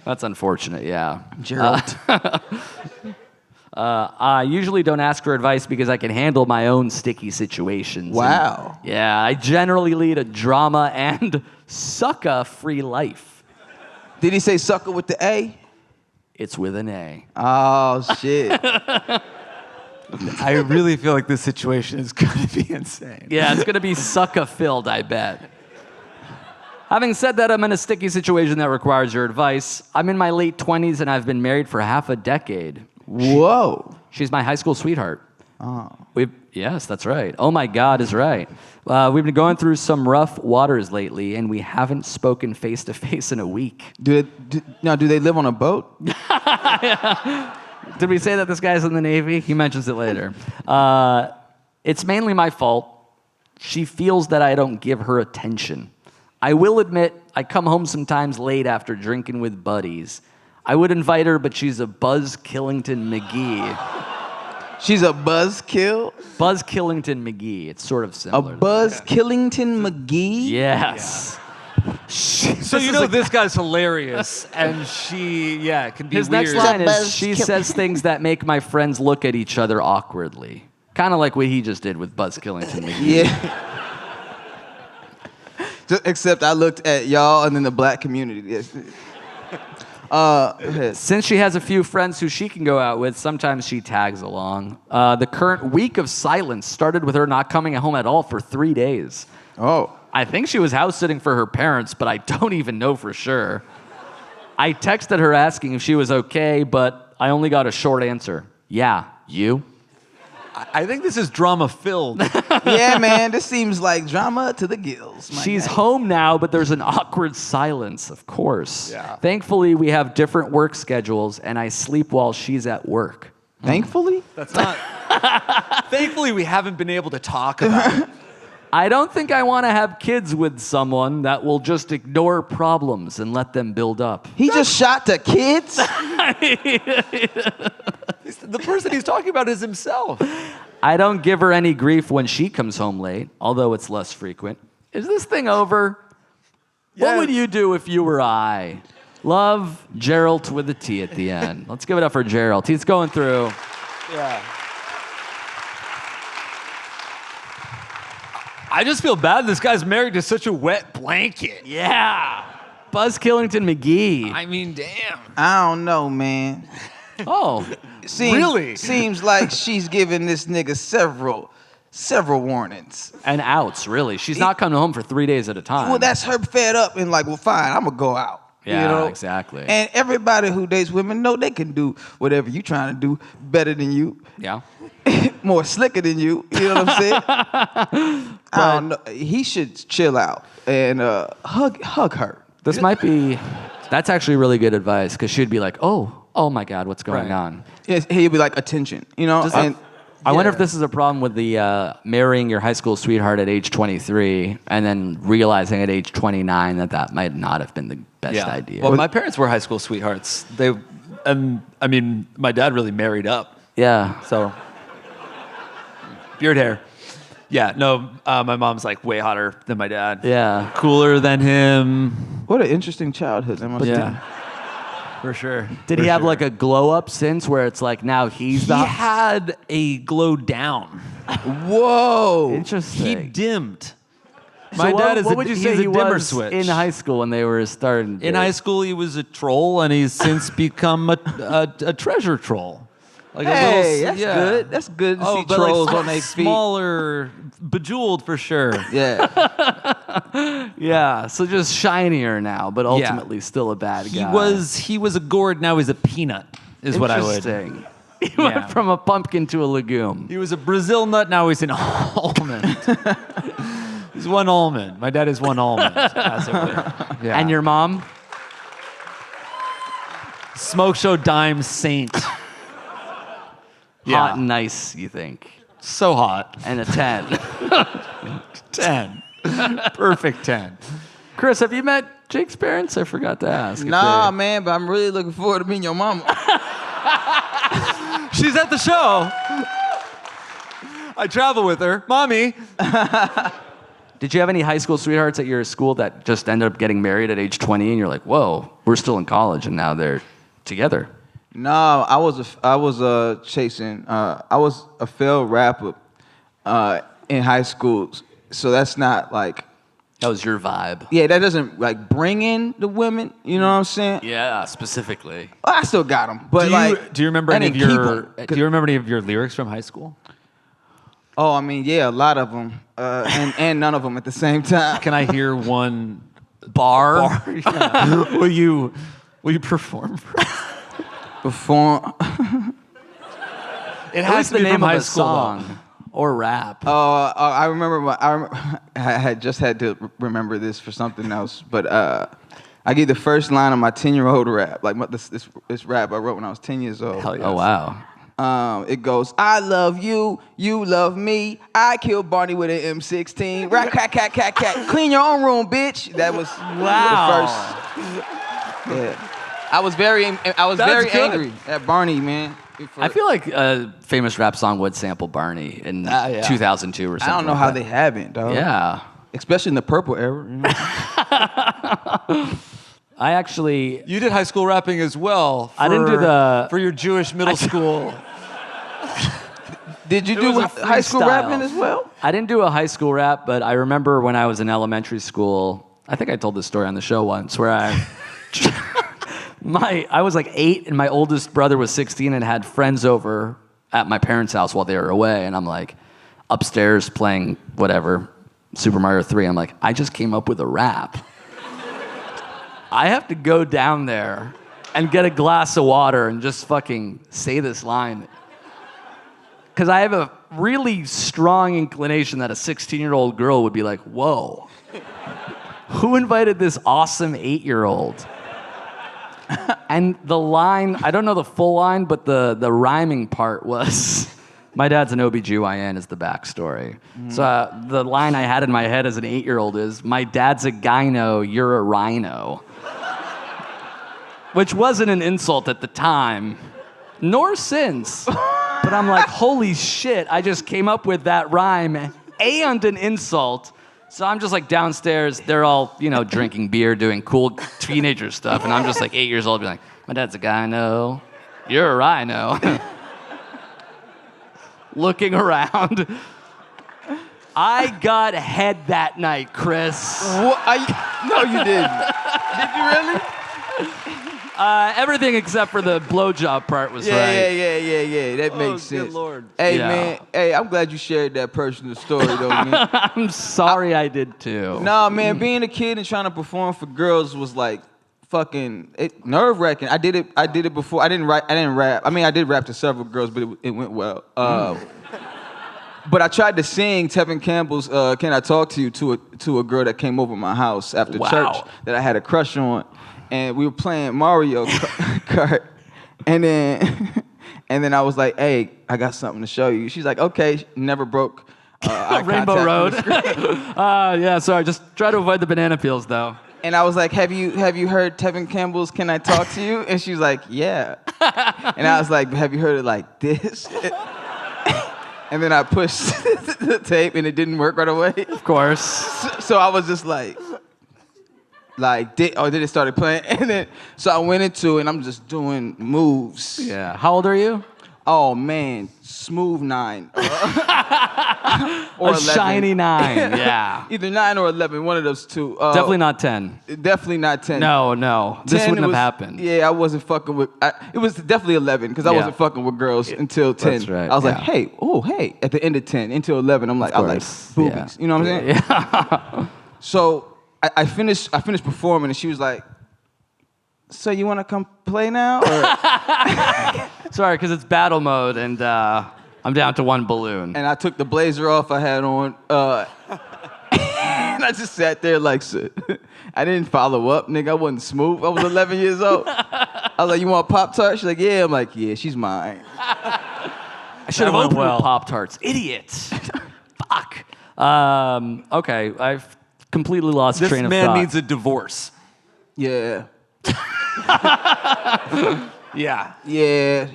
That's unfortunate, yeah. Gerald. I usually don't ask for advice because I can handle my own sticky situations. Wow. And, yeah, I generally lead a drama and sucka-free life. Did he say sucker with the A? It's with an A. Oh shit. I really feel like this situation is going to be insane. Yeah, it's going to be sucka-filled, I bet. Having said that, I'm in a sticky situation that requires your advice. I'm in my late 20s and I've been married for half a decade. Whoa. She's my high school sweetheart. Oh. Yes, that's right. Oh my God is right. We've been going through some rough waters lately, and we haven't spoken face to face in a week. Do they live on a boat? Did we say that this guy's in the Navy? He mentions it later. It's mainly my fault. She feels that I don't give her attention. I will admit, I come home sometimes late after drinking with buddies. I would invite her, but she's a Buzz Killington McGee. She's a buzzkill. Buzz Killington McGee. It's sort of A similar. Buzz Killington McGee. Yes. So you know this guy's hilarious, and she, can be His weird. next line Buzz is, she Kill- says things that make my friends look at each other awkwardly. Kind of like what he just did with Buzz Killington McGee. Yeah. Except I looked at y'all and then the black community. Yes. Go ahead. Since she has a few friends who she can go out with, sometimes she tags along. The current week of silence started with her not coming home at all for 3 days. Oh. I think she was house sitting for her parents, but I don't even know for sure. I texted her asking if she was okay, but I only got a short answer. Yeah, you? I think this is drama-filled. Yeah, man, this seems like drama to the gills. my She's guy. home now, but there's an awkward silence, of course. Yeah. Thankfully, we have different work schedules, and I sleep while she's at work. Thankfully? That's not. Thankfully, we haven't been able to talk about it. I don't think I want to have kids with someone that will just ignore problems and let them build up. He just shot the kids? The person he's talking about is himself. I don't give her any grief when she comes home late, although it's less frequent. Is this thing over? What Yeah. would you do if you were I? Love, Gerald with a T at the end. Let's give it up for Gerald. He's going through. Yeah. I just feel bad this guy's married to such a wet blanket. Yeah. Buzz Killington McGee. I mean, damn. I don't know, man. Oh. Really? Seems like she's giving this nigga several warnings. And outs, really. She's not coming home for 3 days at a time. Well, that's her fed up and like, well, fine, I'm gonna go out. Yeah, you know? exactly. And everybody who dates women know they can do whatever you trying to do better than you, Yeah. more slicker than you. You know what I'm saying? I don't know. He should chill out and hug her. This might be, that's actually really good advice, because she'd be like, oh my God, what's going Right. on? Yes, he'd be like attention, you know. Just- and I wonder yeah. if this is a problem with the marrying your high school sweetheart at age 23 and then realizing at age 29 that might not have been the best idea. Well, my parents were high school sweethearts. They, I mean, my dad really married up. yeah. So, beard hair. Yeah, no, my mom's like way hotter than my dad. Yeah. Cooler than him. What an interesting childhood. That must have been. For sure. Did he have like a glow up since where it's like now he's He the had a glow down. Whoa. interesting? He dimmed. So My what, dad is what a, would you he's say a he dimmer was switch. in high school when they were starting? In high school, he was a troll, and he's since become a treasure troll. Like Hey, that's good. That's good to see but trolls like on their feet. smaller, bejeweled for sure. Yeah. Yeah, so just shinier now, but ultimately still a bad He guy. was a gourd, now he's a peanut. Is what I would. Interesting. He Yeah. went from a pumpkin to a legume. He was a Brazil nut, now he's an almond. He's one almond. My dad is one almond, as it were. Yeah. And your mom? smoke show dime saint. Hot and nice, you think? So hot. And a 10. 10. Perfect 10. Chris, have you met Jake's parents? I forgot to ask. if Nah, they- man, but I'm really looking forward to meeting your mama. She's at the show. I travel with her. Mommy. Did you have any high school sweethearts at your school that just ended up getting married at age 20 and you're like, whoa, we're still in college and now they're together? No, I was chasing. I was a failed rapper in high school, so that's not like. That was your vibe. Yeah, that doesn't like bring in the women. You know what I'm saying? Yeah, specifically. I still got them, but Do you remember I any of didn't keep your 'em. Do you remember any of your lyrics from high school? Oh, I mean, yeah, a lot of them, and none of them at the same time. Can I hear one bar? Yeah. Will you perform for us? Perform. It At has least to the be name from of high a school. song or rap. I remember. I had just had to remember this for something else, but I gave the first line of my 10-year-old rap, like this rap I wrote when I was 10 years old. Hell yes. Oh, wow. It goes, I love you, you love me. I killed Barney with an M16. Rat, cat, cat, cat, cat. Clean your own room, bitch. That was Wow. the first. Yeah. I was very That's very good. angry at Barney, man. I feel like a famous rap song would sample Barney in 2002 or something. I don't know how they haven't, dog. Yeah. Especially in the purple era. You know? I actually... You did high school rapping as well. I didn't do for your Jewish middle school. Did you It do was a high school freestyle. rapping as well? I didn't do a high school rap, but I remember when I was in elementary school, I think I told this story on the show once, where I was like 8 and my oldest brother was 16 and had friends over at my parents' house while they were away. And I'm like upstairs playing whatever, Super Mario 3. I'm like, I just came up with a rap. I have to go down there and get a glass of water and just fucking say this line. Because I have a really strong inclination that a 16-year-old girl would be like, whoa, who invited this awesome 8-year-old? And the line, I don't know the full line, but the rhyming part was, my dad's an OBGYN is the backstory. So the line I had in my head as an 8-year-old is, my dad's a gyno, you're a rhino. Which wasn't an insult at the time, nor since. But I'm like, holy shit, I just came up with that rhyme and an insult. So I'm just like downstairs, they're all, drinking beer, doing cool teenager stuff. And I'm just like 8 years old, being like, my dad's a gyno, you're a rhino. Looking around. I got head that night, Chris. No, you didn't. Did you really? Everything except for the blowjob part was right. Yeah. That makes sense. Good Lord. Hey, Yeah. man. Hey, I'm glad you shared that personal story, though, man. I'm sorry I did too. Nah, man, being a kid and trying to perform for girls was like fucking nerve-wracking. I did it before. I didn't rap. I mean, I did rap to several girls, but it went well. But I tried to sing Tevin Campbell's "Can I Talk to You" to a girl that came over my house after church that I had a crush on. And we were playing Mario Kart, and then I was like, "Hey, I got something to show you." She's like, "Okay." Never broke eye Rainbow contact Road. with the screen. Yeah, sorry. Just try to avoid the banana peels, though. And I was like, "Have you heard Tevin Campbell's Can I Talk to You?" And she was like, "Yeah." And I was like, "Have you heard it like this?" And then I pushed the tape, and it didn't work right away. Of course. So I was just like, then it started playing, and then so I went into it, and I'm just doing moves. Yeah. How old are you? Oh man, smooth 9. Or A 11. shiny 9. Yeah. Either 9 or 11, one of those two. Definitely not 10. Definitely not 10. No. This 10 wouldn't have was- happened. Yeah, I wasn't fucking with. It was definitely 11 because I Yeah. wasn't fucking with girls until 10. That's right, I was like, yeah. hey, at the end of 10 until 11, I'm like, I like course, boobies. yeah. You know what I'm saying? Yeah. So I finished performing, and she was like, "So you want to come play now?" Or, Sorry, because it's battle mode, and I'm down to one balloon. and I took the blazer off I had on, and I just sat there like, I didn't follow up, nigga. I wasn't smooth. I was 11 years old. I was like, "You want Pop-Tart?" She's like, "Yeah." I'm like, "Yeah, she's mine." I should have went opened well. with Pop-Tarts. Idiots. Fuck. Okay, I've completely lost This train of man thought. needs a divorce. Yeah. Yeah. Yeah.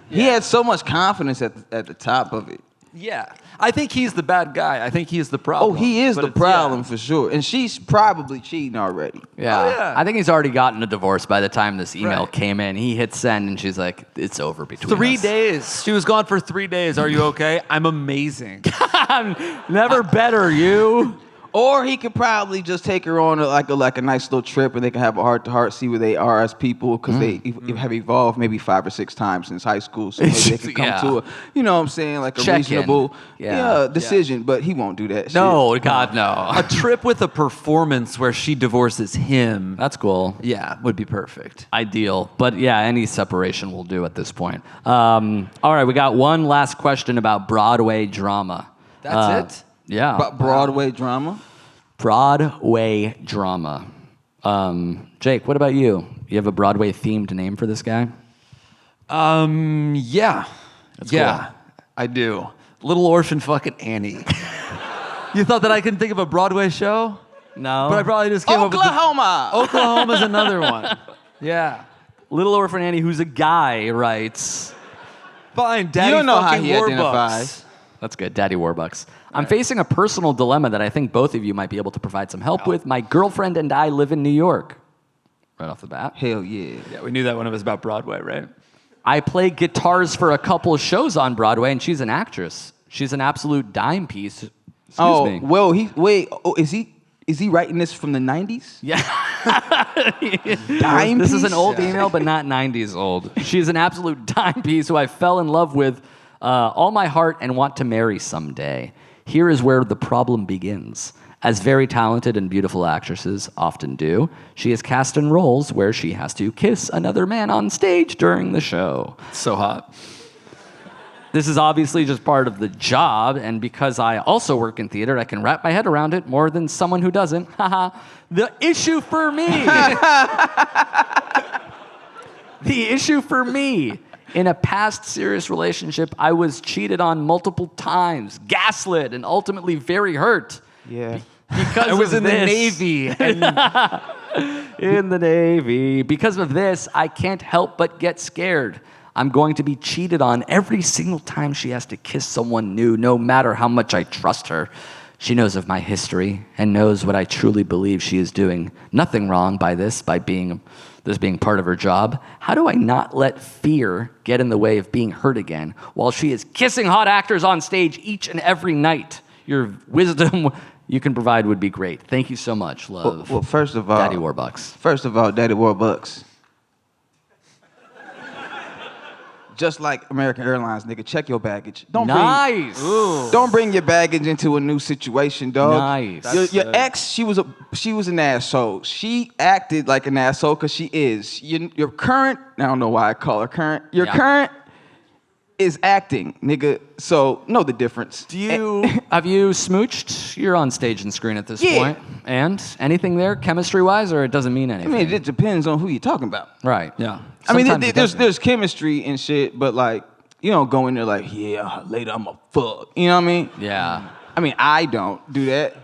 He had so much confidence at the top of it. Yeah. I think he's the bad guy. I think he's the problem. Oh, he is But the it's- problem yeah. for sure. And she's probably cheating already. Yeah. Oh, yeah. I think he's already gotten a divorce by the time this email Right. came in. He hit send, and she's like, it's over between 3 us. days. She was gone for 3 days. Are you okay? I'm amazing. Never better, you. Or he could probably just take her on a nice little trip, and they can have a heart-to-heart, see where they are as people, because they have evolved maybe 5 or 6 times since high school. So maybe they can come Yeah. to a, you know what I'm saying, like a Check-in. reasonable Yeah. decision. But he won't do that shit. No, God, no. A trip with a performance where she divorces him. That's cool. Yeah, would be perfect. Ideal. But yeah, any separation will do at this point. All right, we got one last question about Broadway drama. That's it? Yeah. Broadway drama? Broadway drama. Jake, what about you? You have a Broadway themed name for this guy? Yeah. Yeah, cool. I do. Little Orphan fucking Annie. You thought that I couldn't think of a Broadway show? No. But I probably just came up Oklahoma! with Oklahoma's another one. Yeah. Little Orphan Annie, who's a guy, writes, Fine, Daddy You don't know how fucking he Warbucks. identifies. that's good, Daddy Warbucks. I'm facing a personal dilemma that I think both of you might be able to provide some help with. My girlfriend and I live in New York. Right off the bat. Hell yeah. Yeah, we knew that when it was about Broadway, right? I play guitars for a couple of shows on Broadway, and she's an actress. She's an absolute dime piece. Excuse me. Well, is he writing this from the 90s? Yeah. Dime This is piece? an old email, but not 90s old. She's an absolute dime piece who I fell in love with all my heart and want to marry someday. Here is where the problem begins. As very talented and beautiful actresses often do, she is cast in roles where she has to kiss another man on stage during the show. So hot. This is obviously just part of the job, and because I also work in theater, I can wrap my head around it more than someone who doesn't. Haha. The issue for me. The issue for me. In a past serious relationship, I was cheated on multiple times, gaslit, and ultimately very hurt. Yeah. Because I was of in the this. Navy. And In the Navy. Because of this, I can't help but get scared. I'm going to be cheated on every single time she has to kiss someone new, no matter how much I trust her. She knows of my history and knows what I truly believe she is doing. Nothing wrong by this being part of her job. How do I not let fear get in the way of being hurt again while she is kissing hot actors on stage each and every night? Your wisdom you can provide would be great. Thank you so much, love. Well, first of all, Daddy Warbucks. Daddy Warbucks. Just like American Airlines, nigga, check your baggage. Nice. Don't bring your baggage into a new situation, dog. Nice. Your ex, she was an asshole. She acted like an asshole because she is. Your current, I don't know why I call her current. Your current is acting, nigga. So know the difference. Have you smooched? You're on stage and screen at this point. And anything there, chemistry-wise, or it doesn't mean I anything? mean, it depends on who you're talking about. Right. yeah. I mean, Sometimes it doesn't. there's chemistry and shit, but like, you don't go in there like, yeah, later I'm a fuck. You know what I mean? Yeah. I mean, I don't do that.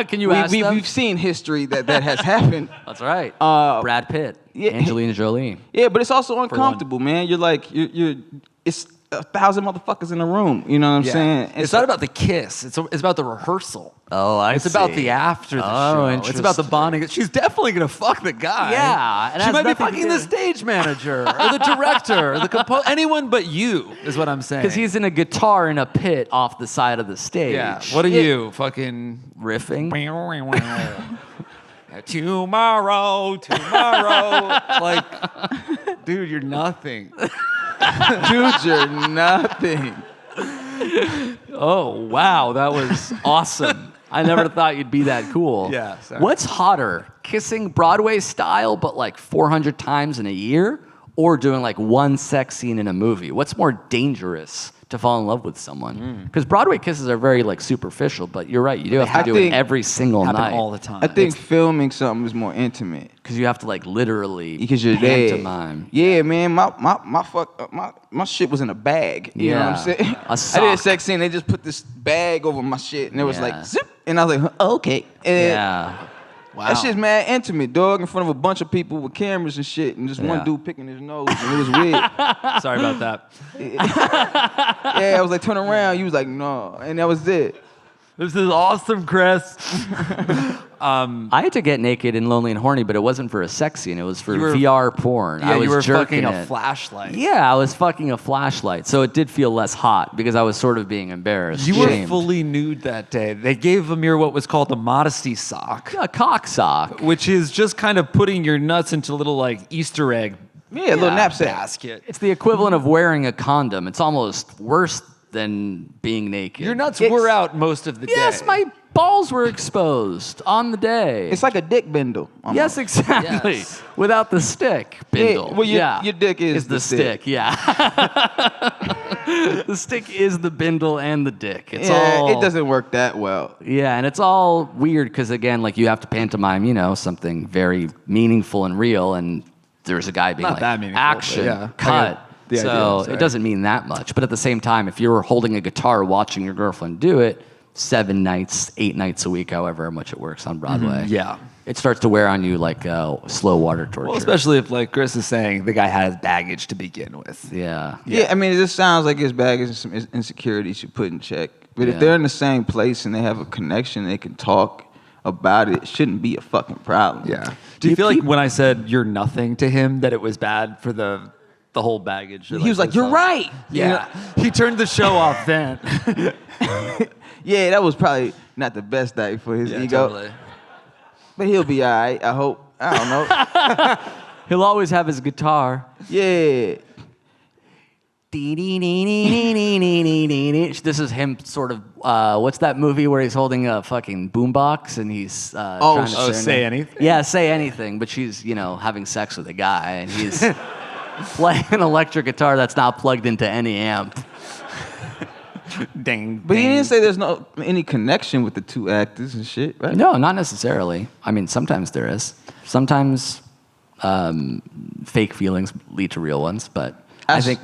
Can you ask them? We've seen history that has happened. That's right. Brad Pitt, yeah. Angelina Jolie. Yeah, but it's also uncomfortable, man. You're like, it's 1,000 motherfuckers in a room. You know what I'm saying? It's not about the kiss. It's about the rehearsal. Oh, I It's about the after the show. It's about the bonding. She's definitely gonna fuck the guy. Yeah, and it she has might be nothing to fucking do- the stage manager or the director or the composer. Anyone but you is what I'm saying. Because he's in a guitar in a pit off the side of the stage. yeah. What are you fucking Riffing. tomorrow? Like, dude, you're nothing. Dude, you're nothing. Oh, wow. That was awesome. I never thought you'd be that cool. Yeah, sorry. What's hotter? Kissing Broadway style, but like 400 times in a year? Or doing like one sex scene in a movie? What's more dangerous to fall in love with someone? Because Broadway kisses are very like superficial, but you're right. You do have to do it think- every single Happen night. all the time. I think filming something is more intimate. Because you have to like literally Because you're there. pantomime. Yeah, man, my shit was in a bag. You know what I'm Yeah. saying? A I sock. did a sex scene. They just put this bag over my shit, and it was Yeah. like zip, and I was like, oh, okay. And Yeah. Wow. that shit's mad intimate, dog, in front of a bunch of people with cameras and shit, and just Yeah. one dude picking his nose, and it was weird. Sorry about that. Yeah, I was like, turn around. You was like, no, and that was it. This is awesome, Chris. I had to get naked and lonely and horny, but it wasn't for a sex scene. It was for You were- VR porn. Yeah, I was you were jerking fucking a it. flashlight. Yeah, I was fucking a flashlight, so it did feel less hot because I was sort of being embarrassed. You were shamed. fully nude that day. They gave Amir what was called a modesty sock, a cock sock. which is just kind of putting your nuts into a little like Easter egg Yeah, a little knapsack. basket. It's the equivalent of wearing a condom. It's almost worse than being naked. Your nuts were out most of the day. Yes, my balls were exposed on the day. It's like a dick bindle. almost. Yes, exactly. Yes. Without the stick. Bindle. well, your dick is the the stick. stick. Yeah. The stick is the bindle and the dick. It's Yeah, all. it doesn't work that well. Yeah, and it's all weird because again, like you have to pantomime, something very meaningful and real, and there's a guy being Not like, that meaningful, action, but yeah. I cut. get the So idea, it doesn't mean that much. But at the same time, if you're holding a guitar watching your girlfriend do it, 7 nights, 8 nights a week, however much it works on Broadway. Yeah. It starts to wear on you like slow water torture. Well, especially if, like Chris is saying, the guy has baggage to begin with. Yeah. Yeah, I mean, it just sounds like his baggage and some insecurities you put in check. But Yeah. if they're in the same place and they have a connection, they can talk about it. It shouldn't be a fucking problem. Yeah. Do you feel like when I said you're nothing to him, that it was bad for the whole baggage? He was like, "You're right." Yeah. He turned the show off then. Yeah, that was probably not the best night for his ego. Totally. But he'll be all right, I hope. I don't know. He'll always have his guitar. Yeah. This is him sort of, what's that movie where he's holding a fucking boombox and he's trying to Say Anything? Yeah, Say Anything, but she's, having sex with a guy and he's playing an electric guitar that's not plugged into any amp. Ding. But he didn't say there's any connection with the two actors and shit, right? No, not necessarily. I mean, sometimes there is. Sometimes fake feelings lead to real ones, but I think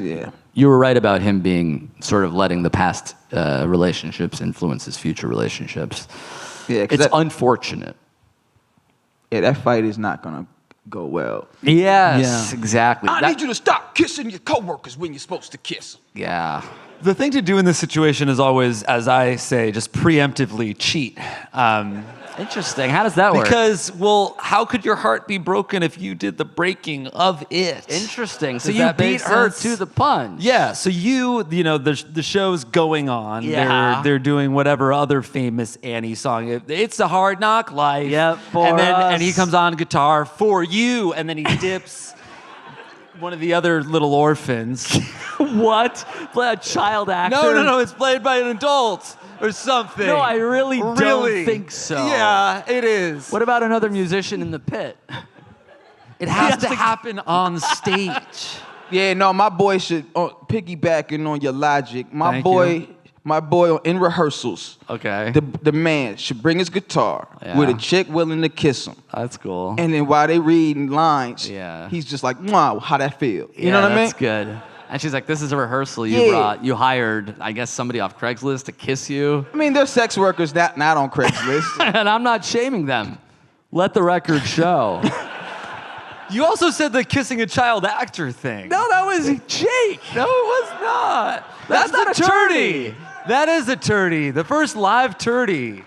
you were right about him being sort of letting the past relationships influence his future relationships. Yeah, It's unfortunate. Yeah, that fight is not gonna go well. Yes, exactly. I need you to stop kissing your coworkers when you're supposed to kiss them. Yeah. The thing to do in this situation is always, as I say, just preemptively cheat. Interesting. How does that work? Because, well, how could your heart be broken if you did the breaking of it? Interesting. So Does you that make beat her sense? to the punch. Yeah, so the show's going on. Yeah. They're doing whatever other famous Annie song. It's a hard knock life. Yep, for and he us. comes on guitar for you, and then he dips one of the other little orphans. What? Play a child actor? No, it's played by an adult or something. No, I really don't think so. Yeah, it is. What about another musician in the pit? It has to happen on stage. Yeah, no, my boy should piggybacking on your logic. My Thank boy in rehearsals. Okay. The man should bring his guitar with a chick willing to kiss him. That's cool. And then while they reading lines, Yeah. he's just like, wow, how that feel? You know what I mean? That's good. And she's like, this is a rehearsal Yeah. you hired, I guess, somebody off Craigslist to kiss you. I mean, there's sex workers not on Craigslist. And I'm not shaming them. Let the record show. You also said the kissing a child actor thing. No, that was Jake. No, it was not. That's not the a turdy. turdy. That is a turdy. The first live turdy.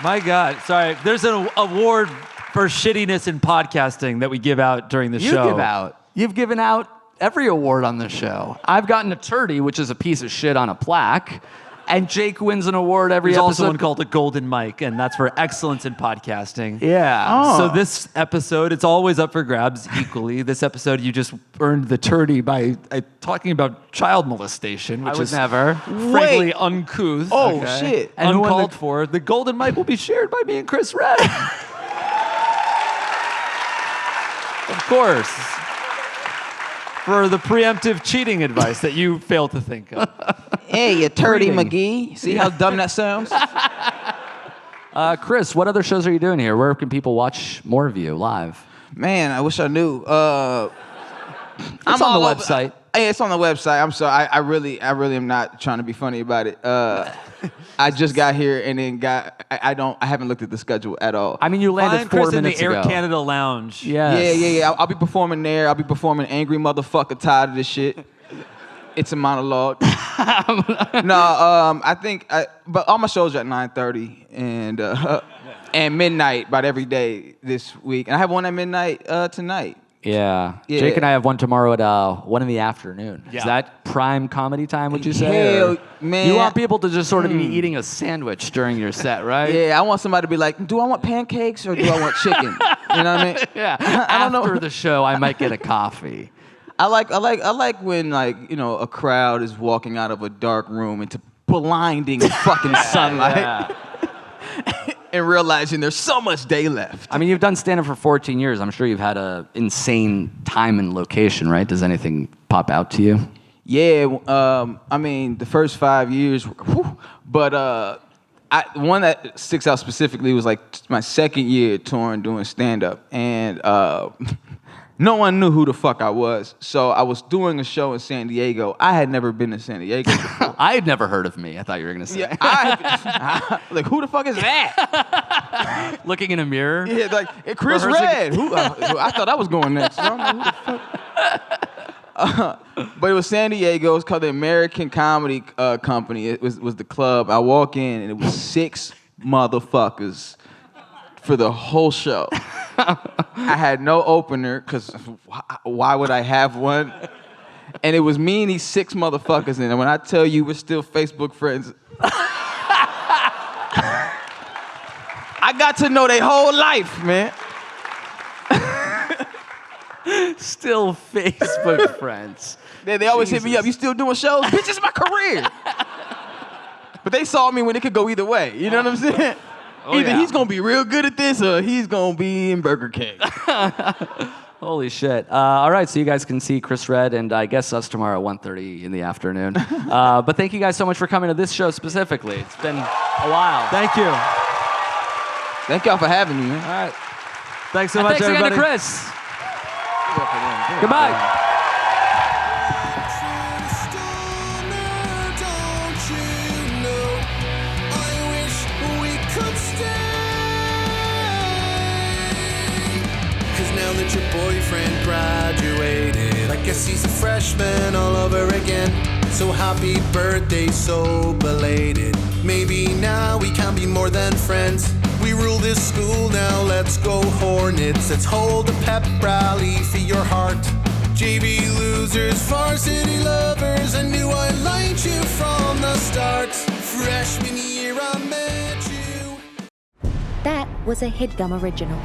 My God. Sorry. There's an award for shittiness in podcasting that we give out during the show. You've given out every award on the show. I've gotten a turdy, which is a piece of shit on a plaque. And Jake wins an award every There's episode. also one called a golden mic, and that's for excellence in podcasting. Yeah. So this episode, it's always up for grabs equally. This episode, you just earned the turdy by talking about child molestation, which I would is never. frankly uncouth. Oh, shit. And who won Uncalled for. The golden mic will be shared by me and Chris Red. Of course. For the preemptive cheating advice that you failed to think of. Hey, you turdy Reading. McGee. See how dumb that sounds? Chris, what other shows are you doing here? Where can people watch more of you live? Man, I wish I knew. It's on the all over- website. Yeah, it's on the website. I'm sorry. I really am not trying to be funny about it. I just got here and then I haven't looked at the schedule at all. I mean, you landed Find 4 Chris in minutes the Air ago. Canada Lounge. Yes. Yeah. I'll be performing there. I'll be performing Angry Motherfucker, Tired of This Shit. It's a monologue. I think, but all my shows are at 9:30 and midnight about every day this week. And I have one at midnight tonight. Yeah. Yeah. Jake and I have one tomorrow at 1 in the afternoon. Yeah. Is that prime comedy time, would you say? Hell, Or- man. You want people to just sort of be eating a sandwich during your set, right? Yeah, I want somebody to be like, do I want pancakes or do I want chicken? You know what I mean? Yeah. I don't know. After the show, I might get a coffee. I like when a crowd is walking out of a dark room into blinding fucking sunlight Yeah. and realizing there's so much day left. I mean, you've done stand-up for 14 years. I'm sure you've had a insane time and location, right? Does anything pop out to you? Yeah, I mean the first 5 years, whew, but one that sticks out specifically was like my second year touring doing stand-up, and No one knew who the fuck I was. So I was doing a show in San Diego. I had never been to San Diego before. I had never heard of me. I thought you were gonna say. Yeah, like, who the fuck is that? Looking in a mirror. Yeah, like, Chris Rehearsing. Red. Who, I thought I was going next. I don't know who the fuck. But it was San Diego. It's called the American Comedy Company. It was the club. I walk in, and it was 6 motherfuckers for the whole show. I had no opener, because why would I have one? And it was me and these 6 motherfuckers. And when I tell you we're still Facebook friends, I got to know their whole life, man. Still Facebook friends. They always hit me up. You still doing shows? Bitch, it's my career. But they saw me when it could go either way. You know what I'm saying? Either he's going to be real good at this or he's going to be in Burger King. Holy shit. All right, so you guys can see Chris Red and I guess us tomorrow at 1:30 in the afternoon. But thank you guys so much for coming to this show specifically. It's been a while. Thank you. Thank y'all for having me, man. All right. Thanks so And much, thanks everybody. again to Chris. Goodbye. Now that your boyfriend graduated, I guess he's a freshman all over again. So happy birthday, so belated. Maybe now we can be more than friends. We rule this school now, let's go Hornets. Let's hold a pep rally for your heart. JV losers, varsity lovers, I knew I liked you from the start. Freshman year I met you. That was a Headgum original.